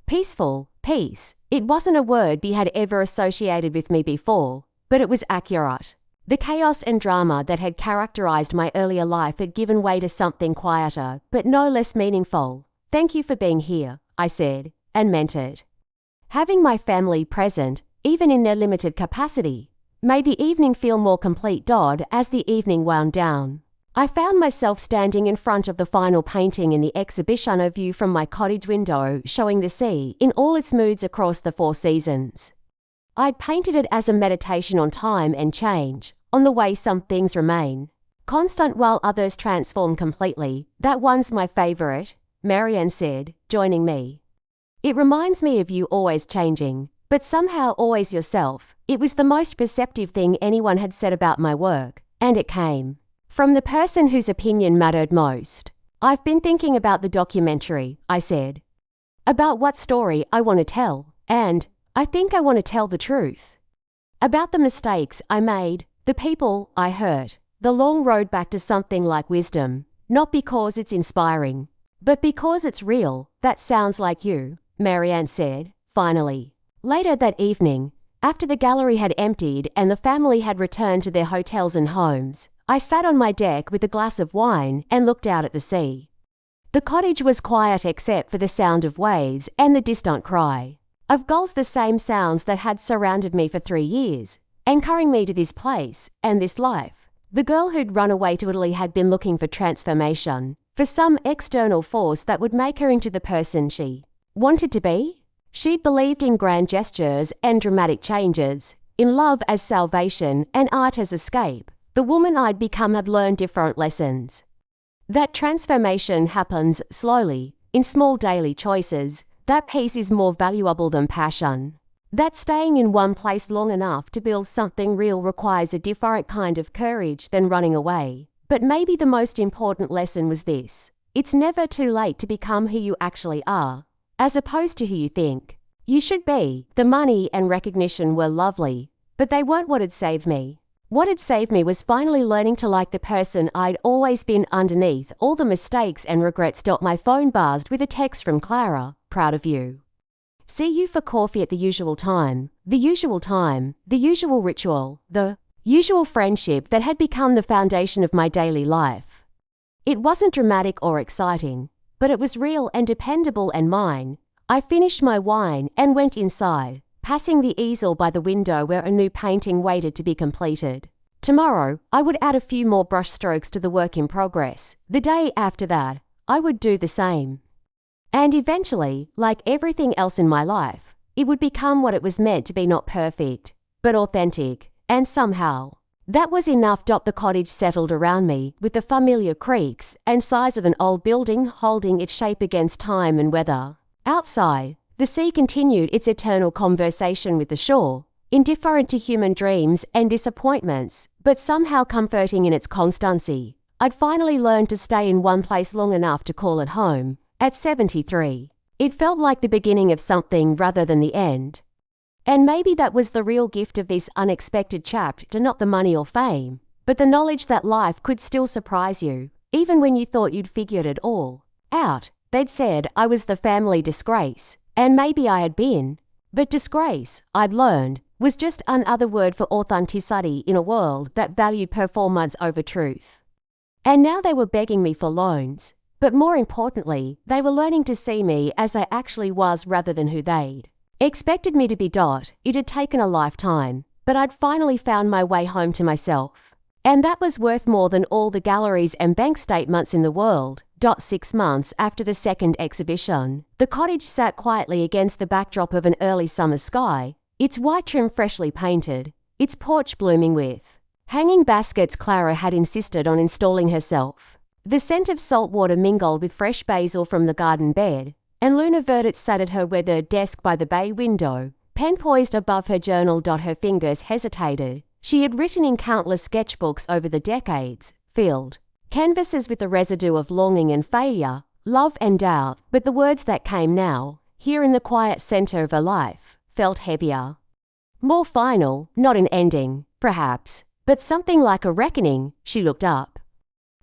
Peaceful, peace. It wasn't a word Bea had ever associated with me before, but it was accurate. The chaos and drama that had characterized my earlier life had given way to something quieter, but no less meaningful. Thank you for being here, I said, and meant it. Having my family present, even in their limited capacity, made the evening feel more complete. As the evening wound down, I found myself standing in front of the final painting in the exhibition, a view from my cottage window showing the sea in all its moods across the 4 seasons. I'd painted it as a meditation on time and change, on the way some things remain constant while others transform completely. That one's my favorite, Marianne said, joining me. It reminds me of you always changing, but somehow always yourself. It was the most perceptive thing anyone had said about my work, and it came from the person whose opinion mattered most. I've been thinking about the documentary, I said. About what story I want to tell, and I think I want to tell the truth. About the mistakes I made, the people I hurt, the long road back to something like wisdom, not because it's inspiring, but because it's real. That sounds like you, Marianne said, finally. Later that evening, after the gallery had emptied and the family had returned to their hotels and homes, I sat on my deck with a glass of wine and looked out at the sea. The cottage was quiet except for the sound of waves and the distant cry of gulls, the same sounds that had surrounded me for 3 years, anchoring me to this place and this life. The girl who'd run away to Italy had been looking for transformation, for some external force that would make her into the person she wanted to be. She'd believed in grand gestures and dramatic changes, in love as salvation and art as escape. The woman I'd become had learned different lessons. That transformation happens slowly, in small daily choices. That peace is more valuable than passion. That staying in one place long enough to build something real requires a different kind of courage than running away. But maybe the most important lesson was this: it's never too late to become who you actually are, as opposed to who you think you should be. The money and recognition were lovely, but they weren't what had saved me. What had saved me was finally learning to like the person I'd always been underneath all the mistakes and regrets. My phone buzzed with a text from Clara. Proud of you. See you for coffee at the usual time. The usual time, the usual ritual, the usual friendship that had become the foundation of my daily life. It wasn't dramatic or exciting, but it was real and dependable and mine. I finished my wine and went inside, passing the easel by the window where a new painting waited to be completed. Tomorrow, I would add a few more brushstrokes to the work in progress. The day after that, I would do the same. And eventually, like everything else in my life, it would become what it was meant to be, not perfect, but authentic, and somehow, that was enough. The cottage settled around me with the familiar creaks and sighs of an old building holding its shape against time and weather. Outside, the sea continued its eternal conversation with the shore, indifferent to human dreams and disappointments, but somehow comforting in its constancy. I'd finally learned to stay in one place long enough to call it home. At 73, it felt like the beginning of something rather than the end. And maybe that was the real gift of this unexpected chapter, not the money or fame, but the knowledge that life could still surprise you, even when you thought you'd figured it all out. They'd said I was the family disgrace, and maybe I had been, but disgrace, I'd learned, was just another word for authenticity in a world that valued performance over truth. And now they were begging me for loans, but more importantly, they were learning to see me as I actually was rather than who they'd expected me to be. It had taken a lifetime, but I'd finally found my way home to myself. And that was worth more than all the galleries and bank statements in the world. 6 months after the second exhibition, the cottage sat quietly against the backdrop of an early summer sky, its white trim freshly painted, its porch blooming with hanging baskets Clara had insisted on installing herself. The scent of salt water mingled with fresh basil from the garden bed, and Luna Verdett sat at her weathered desk by the bay window, pen poised above her journal. Her fingers hesitated. She had written in countless sketchbooks over the decades, filled canvases with the residue of longing and failure, love and doubt, but the words that came now, here in the quiet center of her life, felt heavier. More final, not an ending, perhaps, but something like a reckoning. She looked up.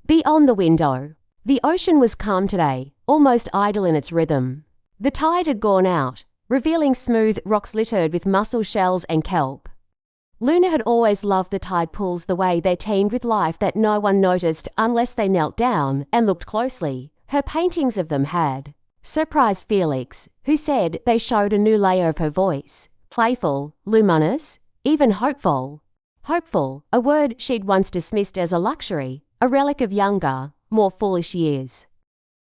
Beyond the window, the ocean was calm today, almost idle in its rhythm. The tide had gone out, revealing smooth rocks littered with mussel shells and kelp. Luna had always loved the tide pools, the way they teemed with life that no one noticed unless they knelt down and looked closely. Her paintings of them had surprised Felix, who said they showed a new layer of her voice, playful, luminous, even hopeful. Hopeful, a word she'd once dismissed as a luxury, a relic of younger, more foolish years.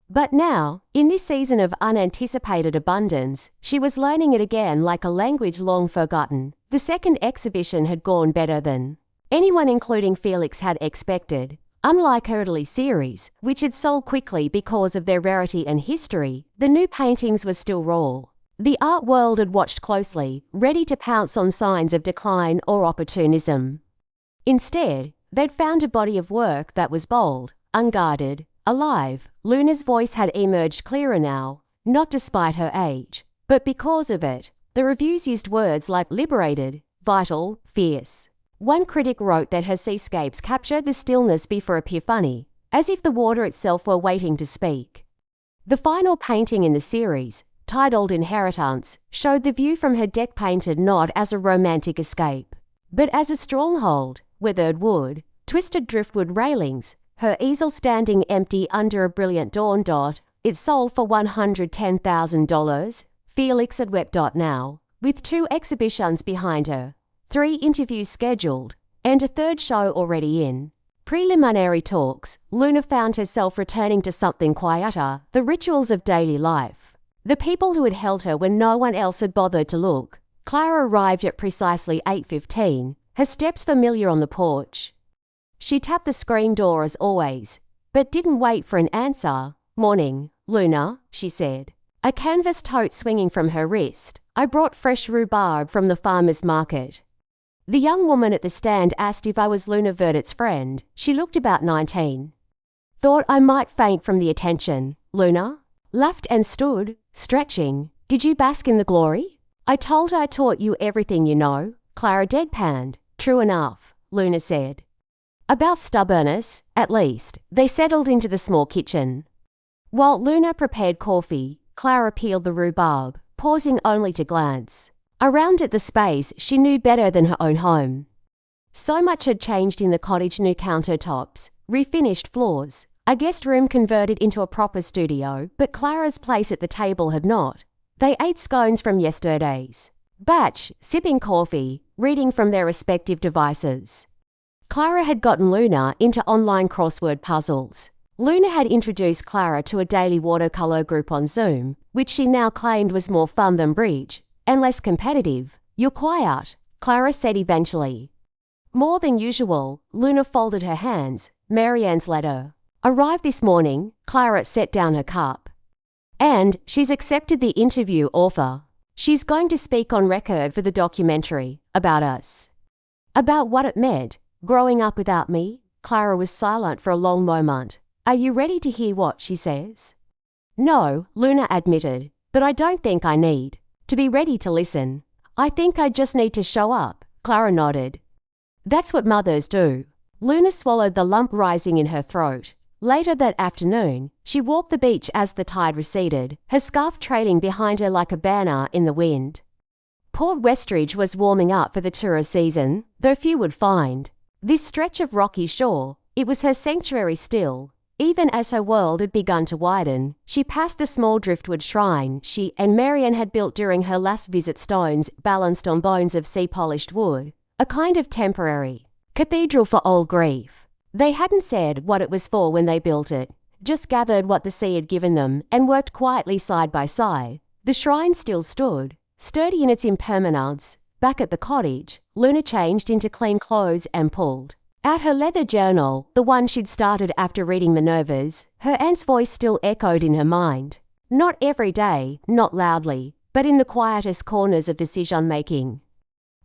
But now, in this season of unanticipated abundance, she was learning it again like a language long forgotten. The second exhibition had gone better than anyone, including Felix, had expected. Unlike her Italy series, which had sold quickly because of their rarity and history, the new paintings were still raw. The art world had watched closely, ready to pounce on signs of decline or opportunism. Instead, they'd found a body of work that was bold, unguarded, alive. Luna's voice had emerged clearer now, not despite her age, but because of it. The reviews used words like liberated, vital, fierce. One critic wrote that her seascapes captured the stillness before epiphany, as if the water itself were waiting to speak. The final painting in the series, titled Inheritance, showed the view from her deck painted not as a romantic escape, but as a stronghold, weathered wood, twisted driftwood railings, her easel standing empty under a brilliant dawn. It sold for $110,000. Felix had wept. Now, with 2 exhibitions behind her, 3 interviews scheduled, and a 3rd show already in preliminary talks, Luna found herself returning to something quieter, the rituals of daily life. The people who had held her when no one else had bothered to look. Clara arrived at precisely 8:15, her steps familiar on the porch. She tapped the screen door as always, but didn't wait for an answer. "Morning, Luna," she said, a canvas tote swinging from her wrist. "I brought fresh rhubarb from the farmer's market." The young woman at the stand asked if I was Luna Verdett's friend. She looked about 19. "Thought I might faint from the attention," Luna laughed and stood, stretching. "Did you bask in the glory?" "I told her I taught you everything you know," Clara deadpanned. "True enough," Luna said. About stubbornness, at least. They settled into the small kitchen. While Luna prepared coffee, Clara peeled the rhubarb, pausing only to glance around at the space she knew better than her own home. So much had changed in the cottage: new countertops, refinished floors, a guest room converted into a proper studio, but Clara's place at the table had not. They ate scones from yesterday's batch, sipping coffee, reading from their respective devices. Clara had gotten Luna into online crossword puzzles. Luna had introduced Clara to a daily watercolor group on Zoom, which she now claimed was more fun than bridge. and less competitive. You're quiet, Clara said eventually. More than usual, Luna folded her hands. Marianne's letter arrived this morning. Clara set down her cup. And she's accepted the interview offer. She's going to speak on record for the documentary about us. About what it meant, growing up without me. Clara was silent for a long moment. Are you ready to hear what she says? No, Luna admitted, but I don't think I need to be ready to listen. I think I just need to show up. Clara nodded. That's what mothers do. Luna swallowed the lump rising in her throat. Later that afternoon, she walked the beach as the tide receded, her scarf trailing behind her like a banner in the wind. Port Westridge was warming up for the tourist season, though few would find this stretch of rocky shore. It was her sanctuary still. Even as her world had begun to widen, she passed the small driftwood shrine she and Marianne had built during her last visit, stones balanced on bones of sea-polished wood, a kind of temporary cathedral for old grief. They hadn't said what it was for when they built it, just gathered what the sea had given them and worked quietly side by side. The shrine still stood, sturdy in its impermanence. Back at the cottage, Luna changed into clean clothes and pulled out her leather journal, the one she'd started after reading Minerva's. Her aunt's voice still echoed in her mind. Not every day, not loudly, but in the quietest corners of decision-making.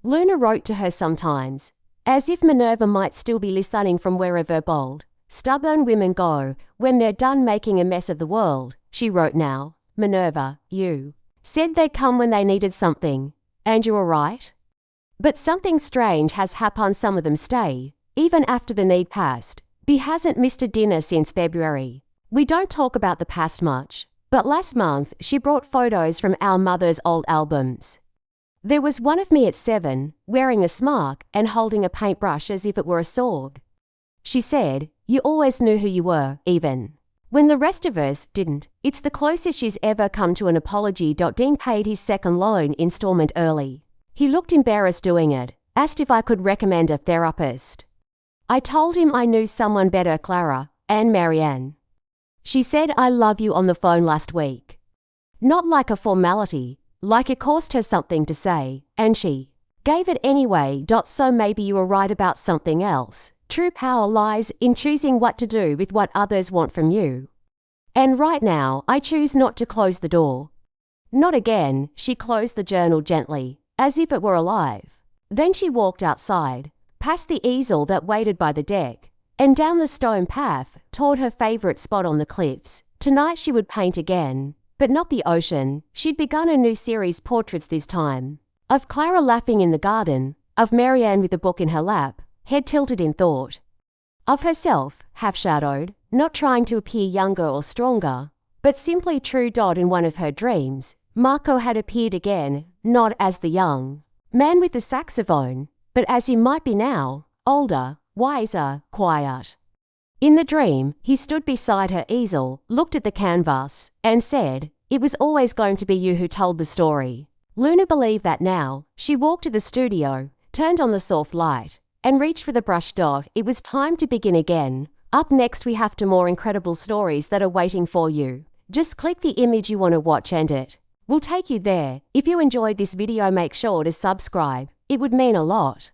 Luna wrote to her sometimes, as if Minerva might still be listening from wherever bold, stubborn women go when they're done making a mess of the world. She wrote now, Minerva, you said they'd come when they needed something, and you were right. But something strange has happened. Some of them stay, even after the need passed. B hasn't missed a dinner since February. We don't talk about the past much, but last month she brought photos from our mother's old albums. There was one of me at 7, wearing a smock and holding a paintbrush as if it were a sword. She said, you always knew who you were, even when the rest of us didn't. It's the closest she's ever come to an apology. Dean paid his second loan installment early. He looked embarrassed doing it, asked if I could recommend a therapist. I told him I knew someone better, Clara, and Marianne. She said I love you on the phone last week. Not like a formality, like it cost her something to say, and she gave it anyway. So maybe you were right about something else. True power lies in choosing what to do with what others want from you. And right now, I choose not to close the door. Not again. She closed the journal gently, as if it were alive. Then she walked outside, past the easel that waited by the deck, and down the stone path toward her favorite spot on the cliffs. Tonight she would paint again, but not the ocean. She'd begun a new series, portraits this time, of Clara laughing in the garden, of Marianne with a book in her lap, head tilted in thought, of herself, half-shadowed, not trying to appear younger or stronger, but simply true. In one of her dreams, Marco had appeared again, not as the young man with the saxophone, but as he might be now, older, wiser, quiet. In the dream, he stood beside her easel, looked at the canvas, and said, it was always going to be you who told the story. Luna believed that now. She walked to the studio, turned on the soft light, and reached for the brush. It was time to begin again. Up next we have 2 more incredible stories that are waiting for you. Just click the image you want to watch and it will take you there. If you enjoyed this video, make sure to subscribe. It would mean a lot.